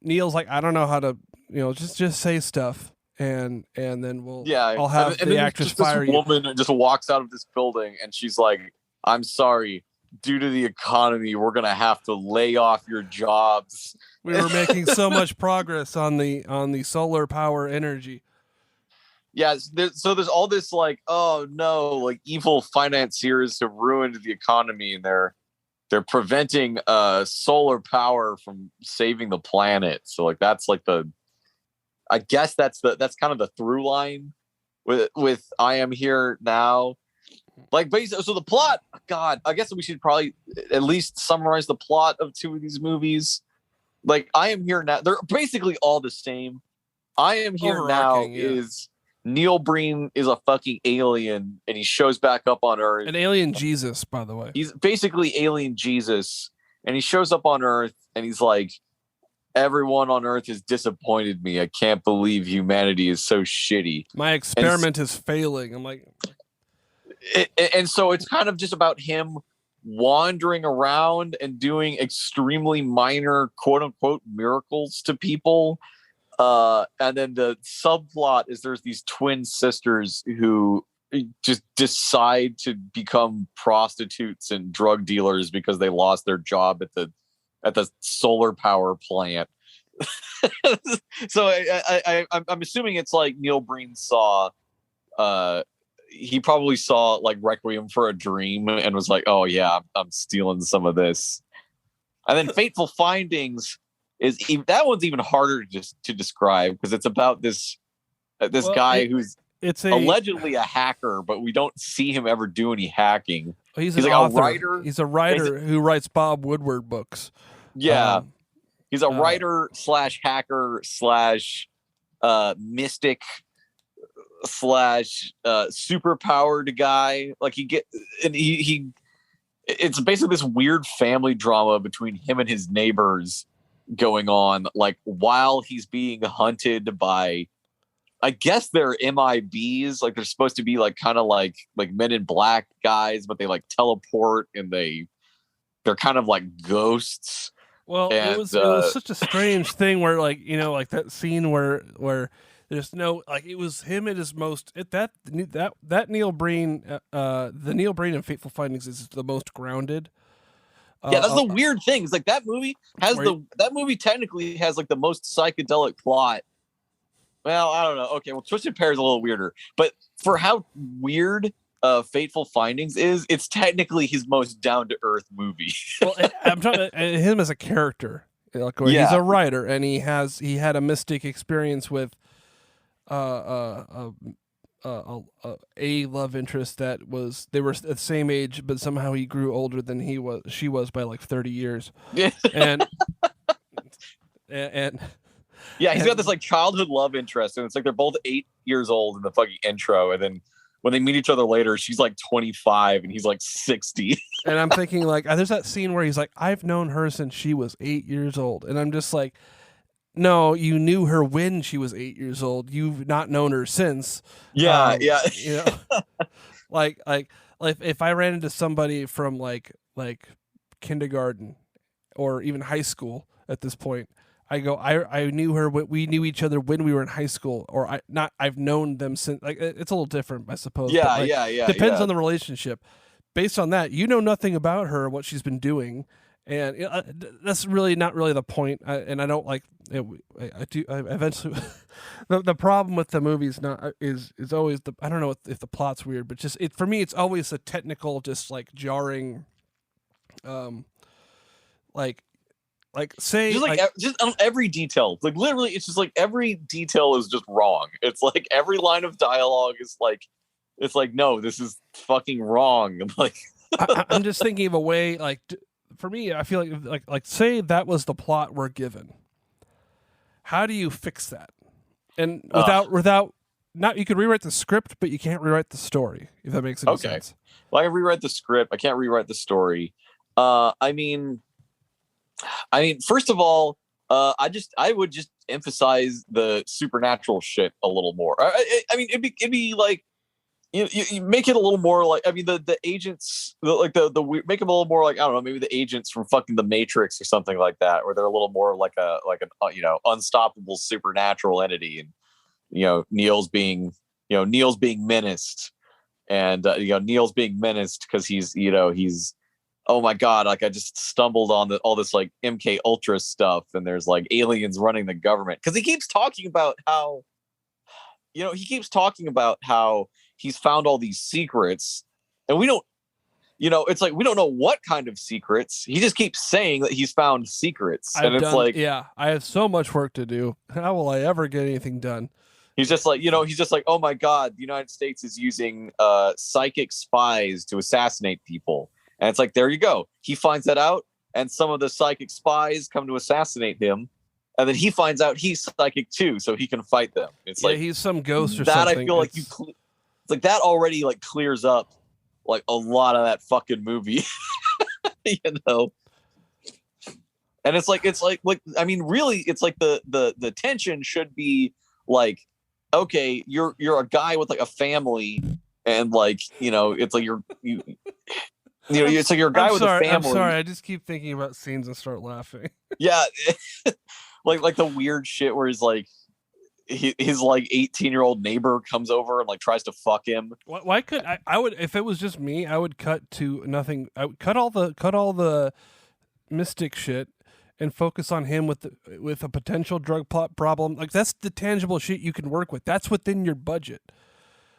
Neil's like, I don't know how to, just say stuff, and then Yeah, I'll have and the then actress just this fire you. woman just walks out of this building, and she's like, "I'm sorry, due to the economy, we're gonna have to lay off your jobs." We were making so much progress on the solar power energy. Yeah, so there's all this like, oh no, like evil financiers have ruined the economy, and they're preventing solar power from saving the planet. So like that's like I guess that's kind of the through line with I Am Here Now. Like basically, so the plot, God, I guess we should probably at least summarize the plot of two of these movies. Like I Am Here Now, they're basically all the same. I Am Here Now Overarching, yeah. is Neil Breen is a fucking alien, and he shows back up on Earth. An alien Jesus, by the way. He's basically alien Jesus, and he shows up on Earth, and he's like, everyone on Earth has disappointed me. I can't believe humanity is so shitty. My experiment is failing. I'm like, and so it's kind of just about him wandering around and doing extremely minor quote unquote miracles to people. And then the subplot is there's these twin sisters who just decide to become prostitutes and drug dealers because they lost their job at the solar power plant. So I'm assuming it's like Neil Breen saw he probably saw like Requiem for a Dream and was like, oh yeah, I'm stealing some of this. And then Fateful Findings is that one's even harder to describe because it's about this guy who's allegedly a hacker, but we don't see him ever do any hacking. He's like author. A writer. He's a writer who writes Bob Woodward books. Yeah. He's a writer / hacker / mystic / superpowered guy. Like he it's basically this weird family drama between him and his neighbors going on, like while he's being hunted by, I guess they're MIBs, like they're supposed to be like kind of like Men in Black guys, but they like teleport and they're kind of like ghosts. Well, and, it was such a strange thing where like like that scene where there's no like it was him at his most that Neil Breen the Neil Breen in Fateful Findings is the most grounded. Yeah, that's the weird thing. It's like that movie has that movie technically has like the most psychedelic plot. Well, I don't know. Okay, well, Twisted Pair is a little weirder, but for how weird Fateful Findings is, it's technically his most down to earth movie. Well, I'm talking him as a character. Like he's a writer, and he had a mystic experience with a love interest that they were at the same age, but somehow he grew older than she was by like 30 years. and yeah, he's got this like childhood love interest, and it's like they're both 8 years old in the fucking intro, and then when they meet each other later, she's like 25 and he's like 60. And I'm thinking like, there's that scene where he's like, I've known her since she was 8 years old, and I'm just like, no, you knew her when she was 8 years old. You've not known her since. Yeah. Like if I ran into somebody from like kindergarten or even high school at this point, I go, I knew her. We knew each other when we were in high school, or I've known them since. Like it's a little different, I suppose. Yeah, but yeah. Depends on the relationship. Based on that, you know nothing about her, what she's been doing. And that's really not really the point. And I don't like it. I eventually the problem with the movie is always I don't know if the plot's weird, but just for me it's always a technical, just like jarring, say just on every detail, like literally it's just like every detail is just wrong. It's like every line of dialogue is like, it's like, no, this is fucking wrong. Like I'm just thinking of a way like. For me, I feel like say that was the plot we're given. How do you fix that? And without not you could rewrite the script, but you can't rewrite the story. If that makes any sense. Well, I can rewrite the script. I can't rewrite the story. I mean, first of all, I would just emphasize the supernatural shit a little more. I mean, it'd be like you make it a little more like, I mean, the agents, like the make them a little more like, I don't know, maybe the agents from fucking the Matrix or something like that, where they're a little more like an unstoppable supernatural entity. And Neil's being menaced, and Neil's being menaced because he's oh my god, like I just stumbled on all this like MK Ultra stuff, and there's like aliens running the government, because he keeps talking about how he's found all these secrets, and we don't it's like we don't know what kind of secrets. He just keeps saying that he's found secrets, and it's like, Yeah, I have so much work to do. How will I ever get anything done? he's just like, oh my god, the United States is using psychic spies to assassinate people. And it's like, there you go. He finds that out, and some of the psychic spies come to assassinate him, and then he finds out he's psychic too, so he can fight them. It's like, he's some ghost or that something. I feel like it's like that already like clears up like a lot of that fucking movie. you know and it's like I mean, really, it's like the tension should be like, okay, you're a guy with like a family, and like, it's like it's like you're a guy with a family. I'm sorry, I just keep thinking about scenes and start laughing. Yeah. like the weird shit where he's like, his like 18-year-old neighbor comes over and like tries to fuck him. Why could I would, if it was just me, I would cut to nothing. I would cut all the mystic shit and focus on him with a potential drug plot problem. Like, that's the tangible shit you can work with. That's within your budget.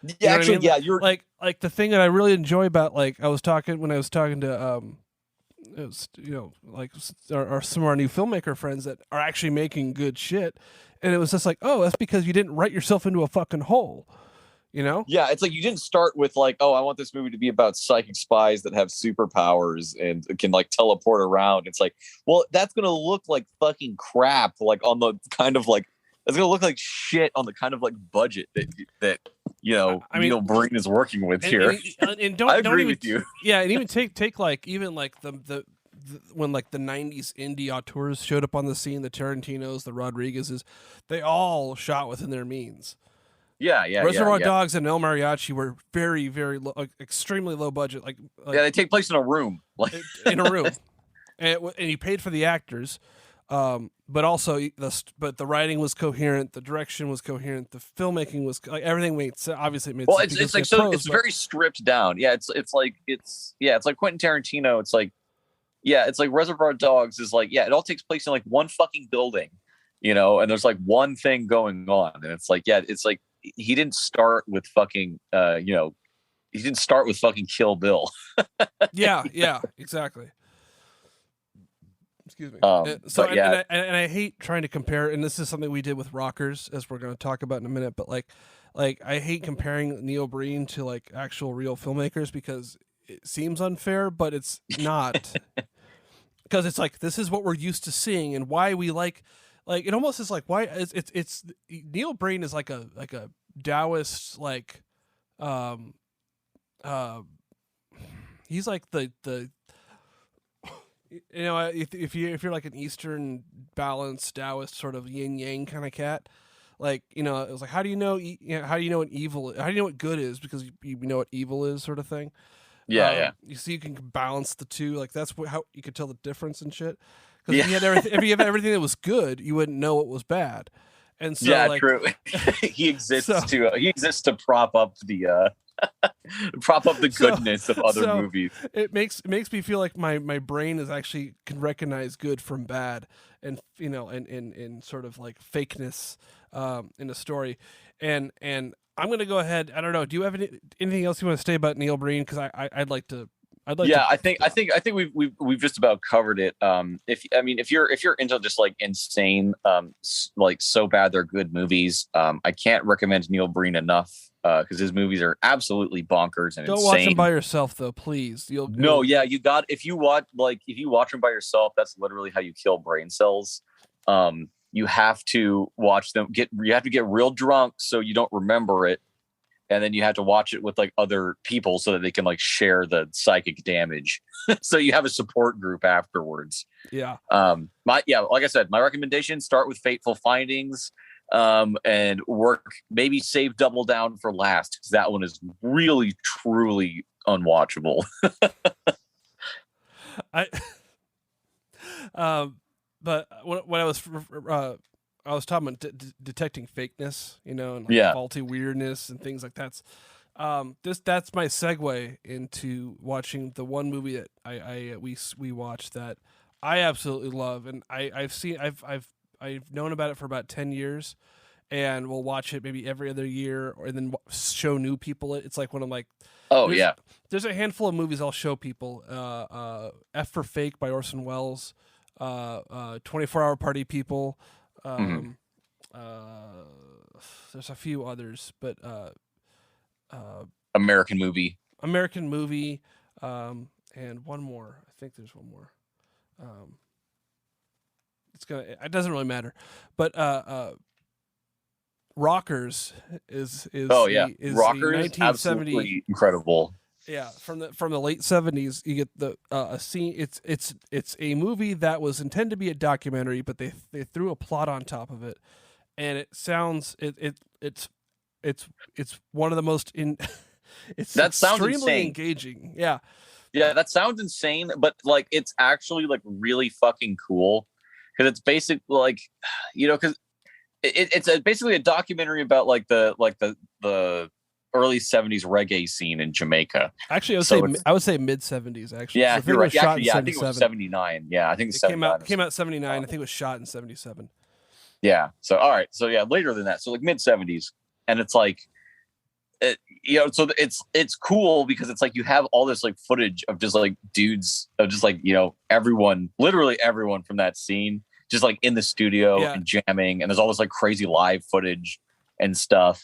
Yeah, you know actually, I mean? yeah, you're like the thing that I really enjoy about, like, I was talking to it was, like our some of our new filmmaker friends that are actually making good shit, and it was just like, oh, that's because you didn't write yourself into a fucking hole. Yeah, it's like you didn't start with like, oh, I want this movie to be about psychic spies that have superpowers and can like teleport around. It's like, well, that's gonna look like fucking crap, like on the kind of like, it's gonna look like shit on the kind of like budget that Neil Breen is working with here. And don't, I agree don't even, with you. Yeah, and even take like, even like the when like the 90s indie auteurs showed up on the scene, the Tarantinos, the Rodriguezes, they all shot within their means. Yeah. Reservoir Dogs and El Mariachi were very, very low, like, extremely low budget. Like, they take place in a room, like in a room, and you paid for the actors, but also the writing was coherent, the direction was coherent, the filmmaking was like, everything made obviously it made well. sense. It's like, so it's very stripped down. Yeah, it's like Quentin Tarantino. It's like, yeah, it's like Reservoir Dogs is like, yeah, it all takes place in like one fucking building, and there's like one thing going on, and it's like, yeah, it's like he didn't start with fucking he didn't start with fucking Kill Bill. yeah, exactly. Excuse me. And I hate trying to compare, and this is something we did with Rockers, as we're going to talk about in a minute, but like I hate comparing Neil Breen to like actual real filmmakers, because it seems unfair, but it's not. Because it's like, this is what we're used to seeing, and why we like it almost is like, why it's Neil Breen is like a Taoist, like he's like the if you're like an Eastern balanced Taoist sort of yin yang kind of cat, like, it was like, how do you know what evil, how do you know what good is, because you know what evil is, sort of thing. Yeah. You see, you can balance the two. Like, that's how you could tell the difference and shit. Because if you had everything that was good, you wouldn't know what was bad. And so, yeah, like, true. he exists to prop up the goodness of other movies. It makes me feel like my brain is actually can recognize good from bad, and and sort of like fakeness in a story, and I'm going to go ahead. I don't know. Do you have anything else you want to say about Neil Breen? Because I'd like to. I think we've just about covered it. If you're into just like insane, like so bad they're good movies, I can't recommend Neil Breen enough, because his movies are absolutely bonkers and don't insane. watch them by yourself, though, please. You got, if you watch them by yourself, that's literally how you kill brain cells. You have to watch them. You have to get real drunk so you don't remember it, and then you have to watch it with like other people so that they can like share the psychic damage. So you have a support group afterwards. Yeah. Like I said, my recommendation: start with Fateful Findings. and work maybe save Double Down for last because that one is really truly unwatchable. I but when I was talking about detecting fakeness, you know, and like Yeah. faulty weirdness and things like that. That's my segue into watching the one movie that we watched that I absolutely love, and I've known about it for about 10 years, and we'll watch it maybe every other year, or and then show new people it. It's like when I'm like, Oh there's yeah. there's a handful of movies I'll show people. F for Fake by Orson Welles, 24 Hour Party People. Hmm. Um, there's a few others, but uh, American movie. American Movie, and one more. I think there's one more. Um, it doesn't really matter, but Rockers Oh yeah, is a Rockers 1970. absolutely incredible. Yeah, from the late 70s. You get the a scene. It's a movie that was intended to be a documentary, but they threw a plot on top of it, and it sounds it's one of the most in. It's That sounds extremely insane. engaging. Yeah, Yeah, that sounds insane, but like it's actually like really fucking cool because it's basically like, because basically a documentary about like the early '70s reggae scene in Jamaica. actually, So it's I would say mid 70s. Actually, 'cause yeah, the you're thing right. was Yeah, shot actually, in yeah, I think it was 77. '79. Yeah, I think it's It came '79. out came out 79. I think it was shot in 77. Yeah. So all right. So yeah, later than that. So like mid '70s, and it's like so it's cool because it's like you have all this like footage of just like dudes of just like everyone, literally everyone from that scene just like in the studio Yeah, and jamming, and there's all this like crazy live footage and stuff.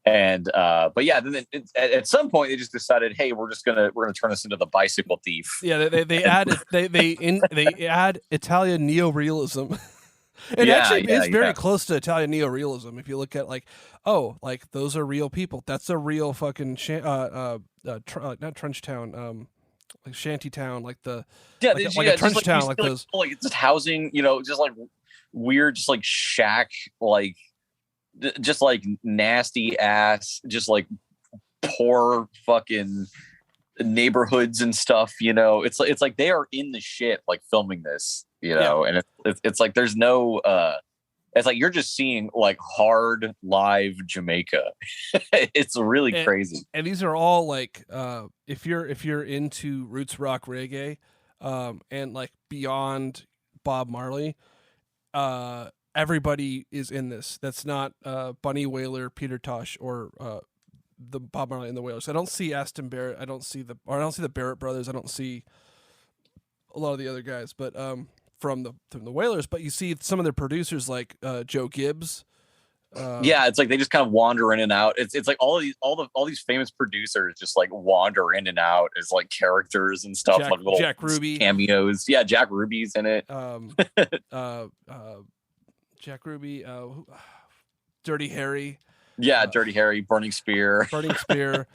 And but yeah, then at some point they just decided, hey, we're gonna turn this into the bicycle thief. yeah. They And added they add Italian neorealism. It yeah, actually yeah, is very yeah, close to Italian neorealism. If you look at like those are real people. That's a real fucking not trench town, like shanty town, like the yeah, like a just trench like you town, see like like those. like just housing, just like weird, just like shack, like just like nasty ass, just like poor fucking neighborhoods and stuff. It's like they are in the shit like filming this, Yeah, and it's like there's no it's like you're just seeing like hard live Jamaica. It's really and crazy. these are all like if you're into roots rock reggae, and like beyond Bob Marley, everybody is in this. That's not Bunny Wailer, Peter Tosh, or the Bob Marley and the Wailers. I don't see Aston Barrett. I don't see the Barrett brothers. I don't see a lot of the other guys, but from the Wailers. But you see some of their producers like Joe Gibbs. Yeah, it's like they just kind of wander in and out. It's like all these famous producers just like wander in and out as like characters and stuff, like little Jack Ruby, cameos. Yeah, Jack Ruby's in it. uh, Jack Ruby, Dirty Harry, Yeah, Dirty Harry, Burning Spear. Burning Spear.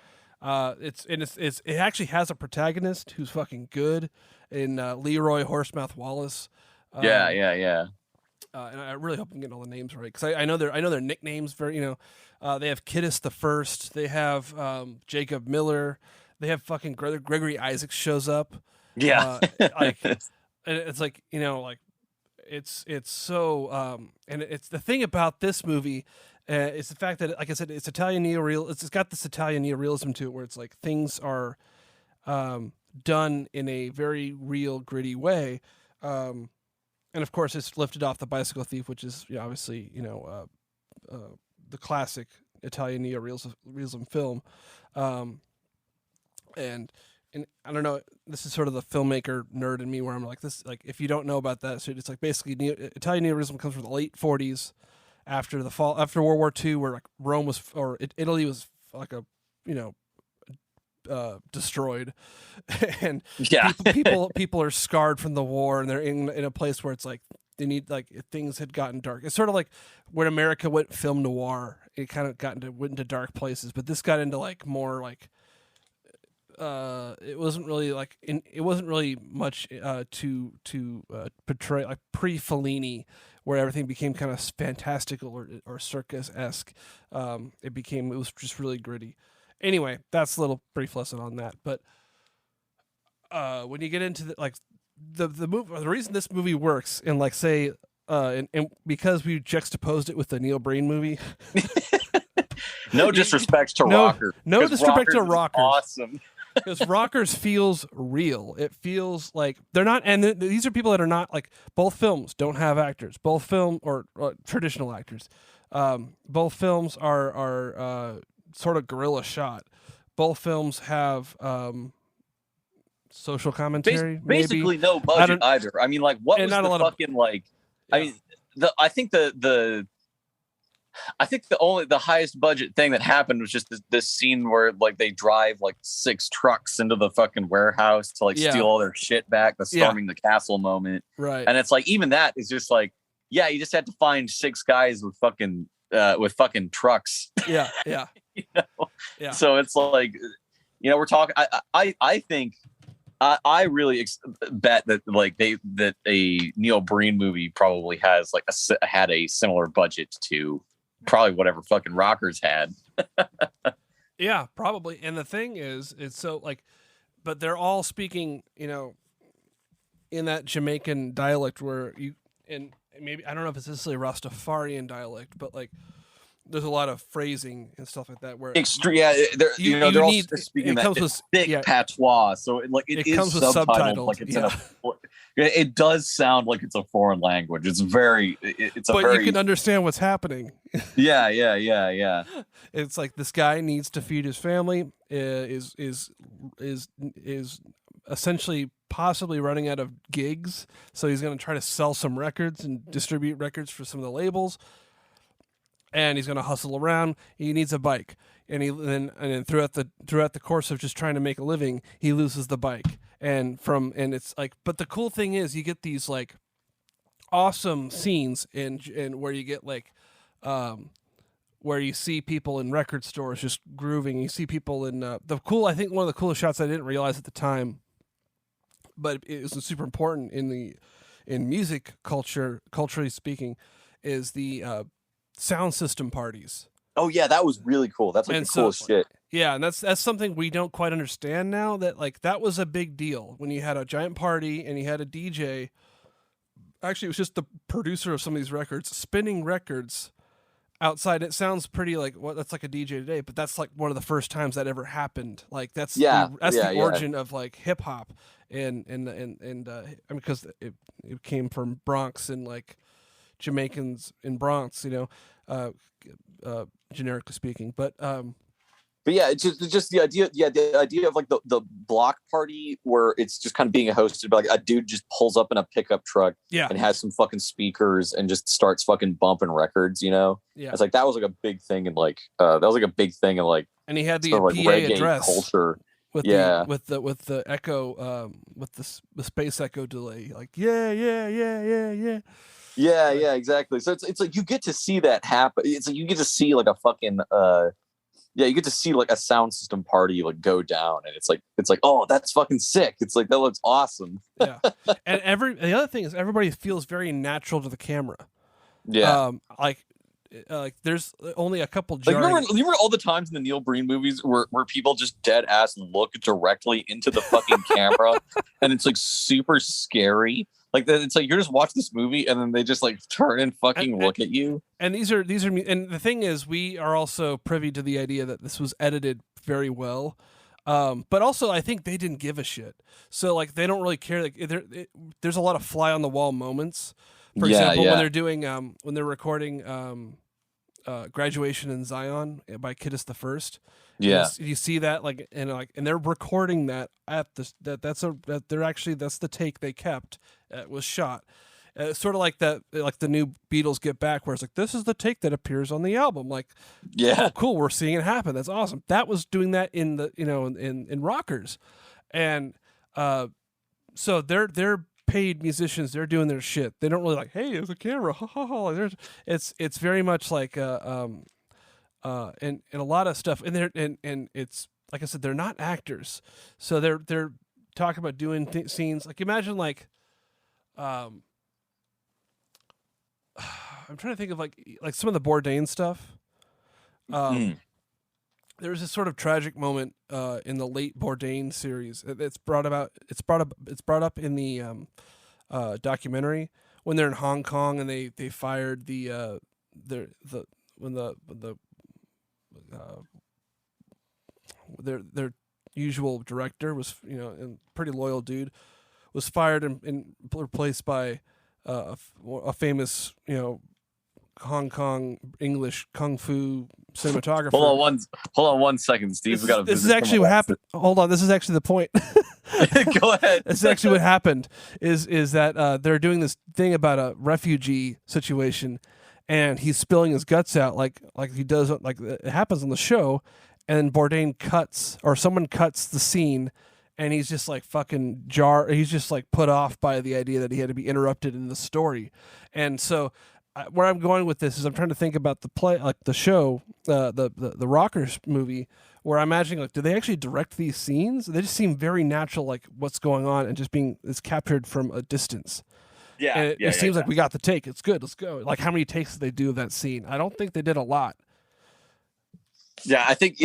It actually has a protagonist who's fucking good in Leroy Horsemouth Wallace. Yeah, yeah, yeah. And I really hope I'm getting all the names right because I know their nicknames very they have Kiddis the First, they have Jacob Miller, they have fucking Gregory Isaacs shows up, Yeah. like and it's like like it's so and it's the thing about this movie is the fact that like I said it's Italian neoreal it's got this Italian neorealism to it where it's like things are done in a very real gritty way. And of course, it's lifted off the Bicycle Thief, which is obviously the classic Italian neorealism film. And I don't know, this is sort of the filmmaker nerd in me, where I'm like this, like if you don't know about that, so it's like basically Italian neorealism comes from the late '40s, after World War II, where like Rome was or Italy was like a destroyed, and Yeah. people are scarred from the war, and they're in a place where it's like they need like things had gotten dark. It's sort of like when America went film noir, it kind of went into dark places, but this got into like more like it wasn't really like it wasn't really much to portray like pre-Fellini, where everything became kind of fantastical or circus-esque. It was just really gritty. Anyway, that's a little brief lesson on that. But when you get into the movie, the reason this movie works, and like say, and because we juxtaposed it with the Neil Breen movie. No disrespect to no, Rockers. No disrespect to Rockers. Awesome. Because Rockers feels real. It feels like they're not, and these are people that are not like, both films don't have actors. Both film or traditional actors. Both films are sort of guerrilla shot. Both films have social commentary. Basically, maybe. no budget either. I mean, like, what was the fucking like? Yeah. I mean, I think the highest budget thing that happened was just this scene where like they drive like 6 trucks into the fucking warehouse to like steal all their shit back, the storming the castle moment. Right. And it's like, even that is just like, yeah, you just had to find 6 guys with fucking trucks. Yeah. Yeah. You know? Yeah. So it's like, you know, we're talking, I think I really bet that like that a Neil Breen movie probably has like had a similar budget to probably whatever fucking Rockers had. Yeah, probably. And the thing is, it's so like, but they're all speaking, you know, in that Jamaican dialect where and maybe, I don't know if it's necessarily Rastafarian dialect, but like, there's a lot of phrasing and stuff like that where extreme. Yeah, they're all speaking that thick patois, so it is comes with subtitles. Like it does sound like it's a foreign language. It's very. But you can understand what's happening. Yeah. It's like this guy needs to feed his family. Is essentially possibly running out of gigs, so he's going to try to sell some records and distribute records for some of the labels. And he's going to hustle around. He needs a bike, and then throughout the course of just trying to make a living, he loses the bike. And it's like, but the cool thing is, you get these like awesome scenes in where you get like, where you see people in record stores just grooving. You see people in I think one of the coolest shots I didn't realize at the time, but it was super important in music culture, culturally speaking, is the sound system parties. Oh yeah, that was really cool. That's like the coolest shit. Yeah, and that's something we don't quite understand now. That like that was a big deal when you had a giant party and you had a DJ. Actually, it was just the producer of some of these records spinning records outside. It sounds pretty like that's like a DJ today, but that's like one of the first times that ever happened. Like that's the origin of like hip hop and I mean, because it came from Bronx and like Jamaicans in Bronx, you know, generically speaking, but yeah, it's just the idea. Yeah, the idea of like the block party where it's just kind of being hosted by like a dude just pulls up in a pickup truck, and has some fucking speakers and just starts fucking bumping records. You know, it's like that was like a big thing and like and he had the PA reggae address culture. With the echo, with the space echo delay, like yeah. Yeah, exactly. So it's like you get to see that happen. It's like you get to see like a fucking you get to see like a sound system party like go down, and it's like oh, that's fucking sick. It's like that looks awesome. Yeah, and the other thing is everybody feels very natural to the camera. Yeah, like there's only a couple. Like remember all the times in the Neil Breen movies where people just dead ass look directly into the fucking camera, and it's like super scary. Like it's like you're just watching this movie and then they just like turn and fucking look at you. And these are and the thing is, we are also privy to the idea that this was edited very well, but also I think they didn't give a shit. So like they don't really care. Like there's a lot of fly on the wall moments. For example, when they're doing when they're recording Graduation in Zion by Kiddus the First. Yeah, you see that and they're recording that at that's the take they kept. Was shot. Sort of like that, like the new Beatles Get Back, where it's like, this is the take that appears on the album. Like, oh, cool, we're seeing it happen. That's awesome. That was doing that in the in Rockers, and so they're paid musicians. They're doing their shit. They don't really like, hey, there's a camera. Ha ha ha. It's very much like and a lot of stuff in there, and it's like I said, they're not actors, so they're talking about doing scenes. Like imagine um, I'm trying to think of like some of the Bourdain stuff. Mm. There was this sort of tragic moment in the late Bourdain series. It's brought about. It's brought up in the documentary when they're in Hong Kong and they fired the when the uh, their usual director was, a pretty loyal dude, was fired and replaced by a famous, Hong Kong English kung fu cinematographer. Hold on one second, Steve. We got this is actually what happened. Hold on, this is actually the point. Go ahead. This is actually what happened. Is that they're doing this thing about a refugee situation, and he's spilling his guts out like he does, like it happens on the show, and Bourdain cuts, or someone cuts the scene, and he's just like fucking he's just like put off by the idea that he had to be interrupted in the story. And so where I'm going with this is I'm trying to think about the play, like the show, the Rockers movie, where I'm imagining, like, do they actually direct these scenes? They just seem very natural, like what's going on, and just it's captured from a distance. Yeah, and it seems like we got the take. It's good. Let's go. Like, how many takes did they do of that scene? I don't think they did a lot. Yeah, I think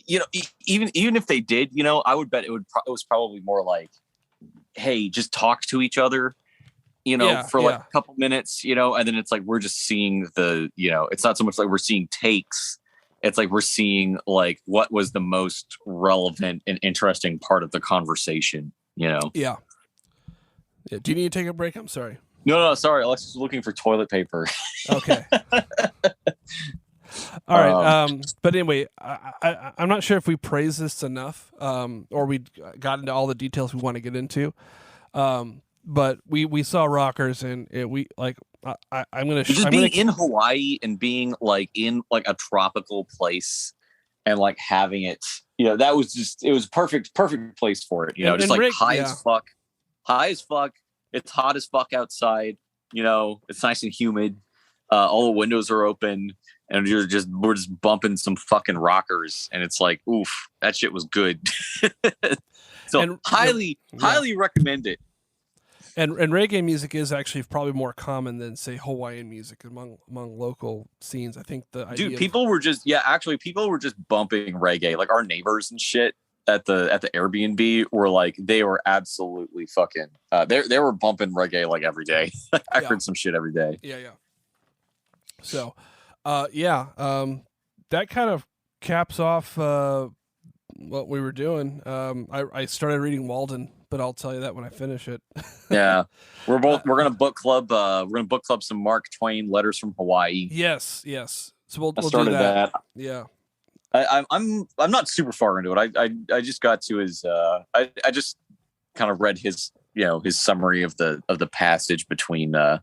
even if they did, I would bet it was probably more like, hey, just talk to each other, for like a couple minutes, and then it's like we're just seeing it's not so much like we're seeing takes. It's like we're seeing like what was the most relevant and interesting part of the conversation, Yeah. Do you need to take a break? I'm sorry. No, sorry. Alexis was looking for toilet paper. Okay. All right. But anyway, I'm not sure if we praise this enough, or we got into all the details we want to get into. But we saw Rockers, and I'm gonna being in Hawaii and being like in like a tropical place and like having it, that was it was perfect place for it. Just like Rick, high as fuck. It's hot as fuck outside. It's nice and humid. All the windows are open, and we're just bumping some fucking rockers, and it's like, oof, that shit was good. So highly recommend it. And reggae music is actually probably more common than, say, Hawaiian music among local scenes. I think people were just bumping reggae. Like our neighbors and shit at the Airbnb were like, they were absolutely fucking they were bumping reggae like every day. I heard some shit every day. Yeah. So that kind of caps off what we were doing. I started reading Walden, but I'll tell you that when I finish it. Yeah, we're gonna book club. We're gonna book club some Mark Twain Letters from Hawaii. Yes. So we'll started do that. that. Yeah. I'm not super far into it. I just got to his. I just kind of read his his summary of the passage between I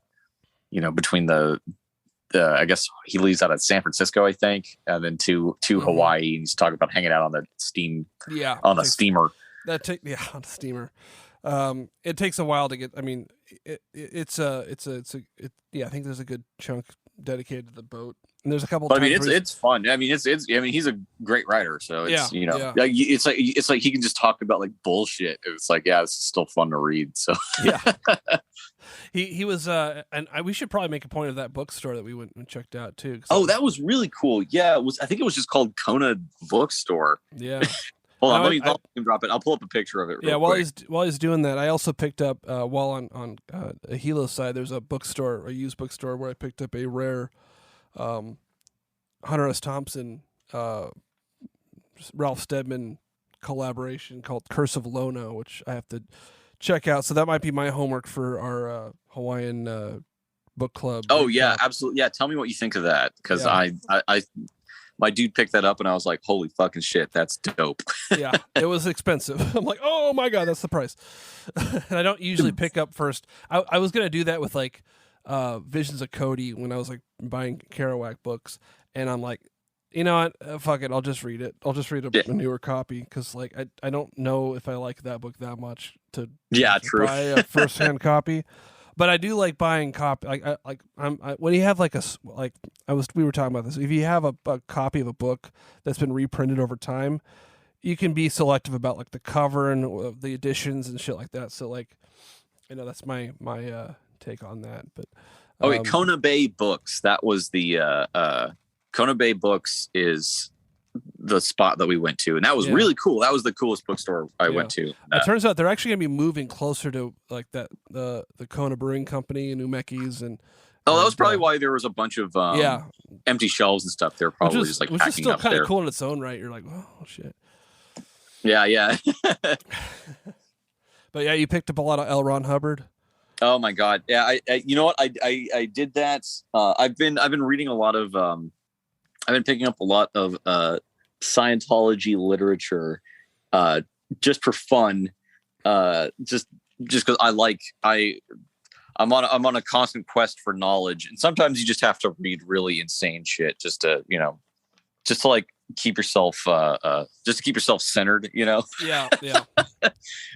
guess he leaves out of San Francisco, I think, and then to Hawaii, and he's talking about hanging out on the steamer. On the steamer. It takes a while to get. I mean, I think there's a good chunk dedicated to the boat, and there's a couple. But I mean, it's fun. I mean, he's a great writer, so it's it's like he can just talk about like bullshit. It's like, this is still fun to read. So yeah. He was, and we should probably make a point of that bookstore that we went and checked out too. That was really cool. Yeah, I think it was just called Kona Bookstore. Yeah. Hold on, let me drop it. I'll pull up a picture of it. While he's doing that, I also picked up while on Ahilo's side, there's a bookstore, a used bookstore, where I picked up a rare Hunter S. Thompson, Ralph Steadman collaboration called Curse of Lono, which I have to check out. So that might be my homework for our Hawaiian book club. Oh yeah, absolutely. Yeah, tell me what you think of that, because I my dude picked that up and I was like, holy fucking shit, that's dope. Yeah, it was expensive. I'm like, oh my God, that's the price. And I don't usually pick up first. I was going to do that with like Visions of Cody when I was like buying Kerouac books. And I'm like, you know what? Fuck it. I'll just read it. I'll just read a newer copy, because like I don't know if I like that book that much to true. buy a first-hand copy. But I do like buying copy. When you have like we were talking about this. If you have a copy of a book that's been reprinted over time, you can be selective about like the cover and the editions and shit like that. So like, that's my take on that. But oh wait, Kona Bay Books. That was the Kona Bay Books is the spot that we went to, and that was really cool. That was the coolest bookstore I went to. It turns out they're actually going to be moving closer to like that the Kona Brewing Company in New Meckes, and that was probably why there was a bunch of empty shelves and stuff. They're probably just like which is still kind of cool in its own right. You're like, oh shit. Yeah. But yeah, you picked up a lot of L. Ron Hubbard. Oh my god, yeah. I you know what I did that. I've been reading a lot of I've been picking up a lot of Scientology literature just for fun, just because I'm on a constant quest for knowledge, and sometimes you just have to read really insane shit just to like keep yourself centered, Yeah.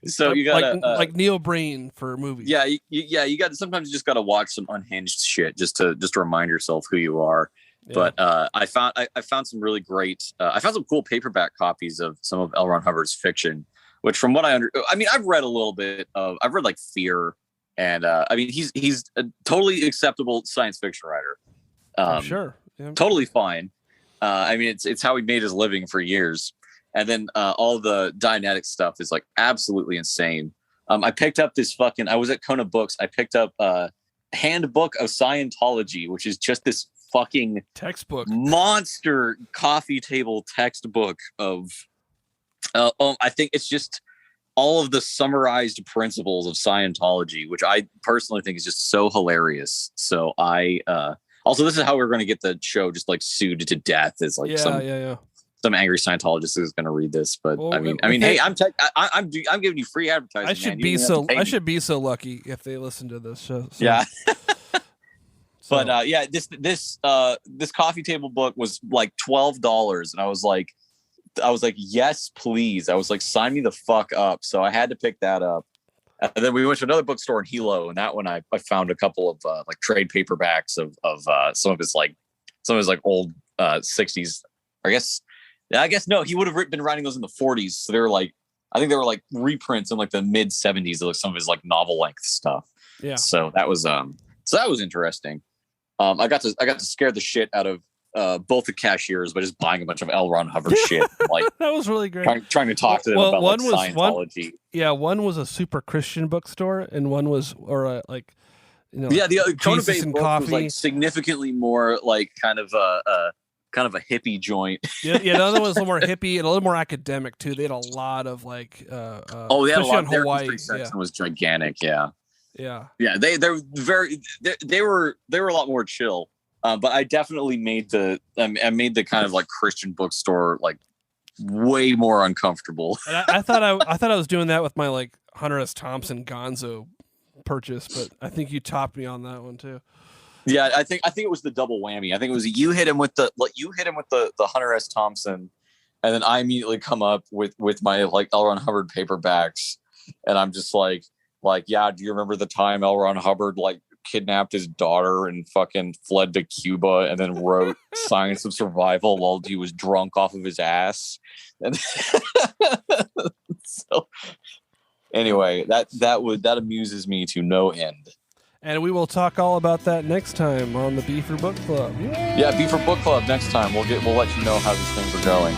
So you got like Neil Breen for movies. Yeah, you got sometimes you just got to watch some unhinged shit just to remind yourself who you are. Yeah. But I found some really great. I found some cool paperback copies of some of L. Ron Hubbard's fiction, which, from what I've read a little bit of. I've read like Fear, and he's a totally acceptable science fiction writer. Sure, totally fine. It's how he made his living for years, and then all the Dianetic stuff is like absolutely insane. I picked up this fucking. I was at Kona Books. I picked up Handbook of Scientology, which is just this fucking textbook monster coffee table textbook of I think it's just all of the summarized principles of Scientology, which I personally think is just so hilarious. So I also, this is how we're going to get the show just like sued to death, is like some angry Scientologist is going to read this. But well, hey, I'm giving you free advertising. I should be so lucky if they listen to this show. So. Yeah. But this coffee table book was like $12, and I was like, yes, please. I was like, sign me the fuck up. So I had to pick that up. And then we went to another bookstore in Hilo, and that one I found a couple of like trade paperbacks of some of his old 60s. I guess no, he would have been writing those in the 40s. So they were like, I think they were like reprints in like the mid 70s of some of his like novel length stuff. Yeah. So that was interesting. I got to scare the shit out of both the cashiers by just buying a bunch of L. Ron Hubbard shit. Like that was really great. Trying to talk to them about Scientology. One was a super Christian bookstore, and one was the Kona Bay book was like significantly more like kind of a hippie joint. The other one was a little more hippie and a little more academic too. They had a lot of like they had a lot. Their history section was gigantic. Yeah. They were a lot more chill, but I definitely made the kind of like Christian bookstore like way more uncomfortable. And I thought I was doing that with my like Hunter S. Thompson Gonzo purchase, but I think you topped me on that one too. Yeah, I think it was the double whammy. I think it was you hit him with the Hunter S. Thompson, and then I immediately come up with my like L. Ron Hubbard paperbacks, and I'm just like, yeah, do you remember the time L. Ron Hubbard like kidnapped his daughter and fucking fled to Cuba and then wrote Science of Survival while he was drunk off of his ass? And so anyway, that amuses me to no end. And we will talk all about that next time on the Beaver Book Club. Yay! Yeah, Beaver Book Club next time. We'll let you know how these things are going.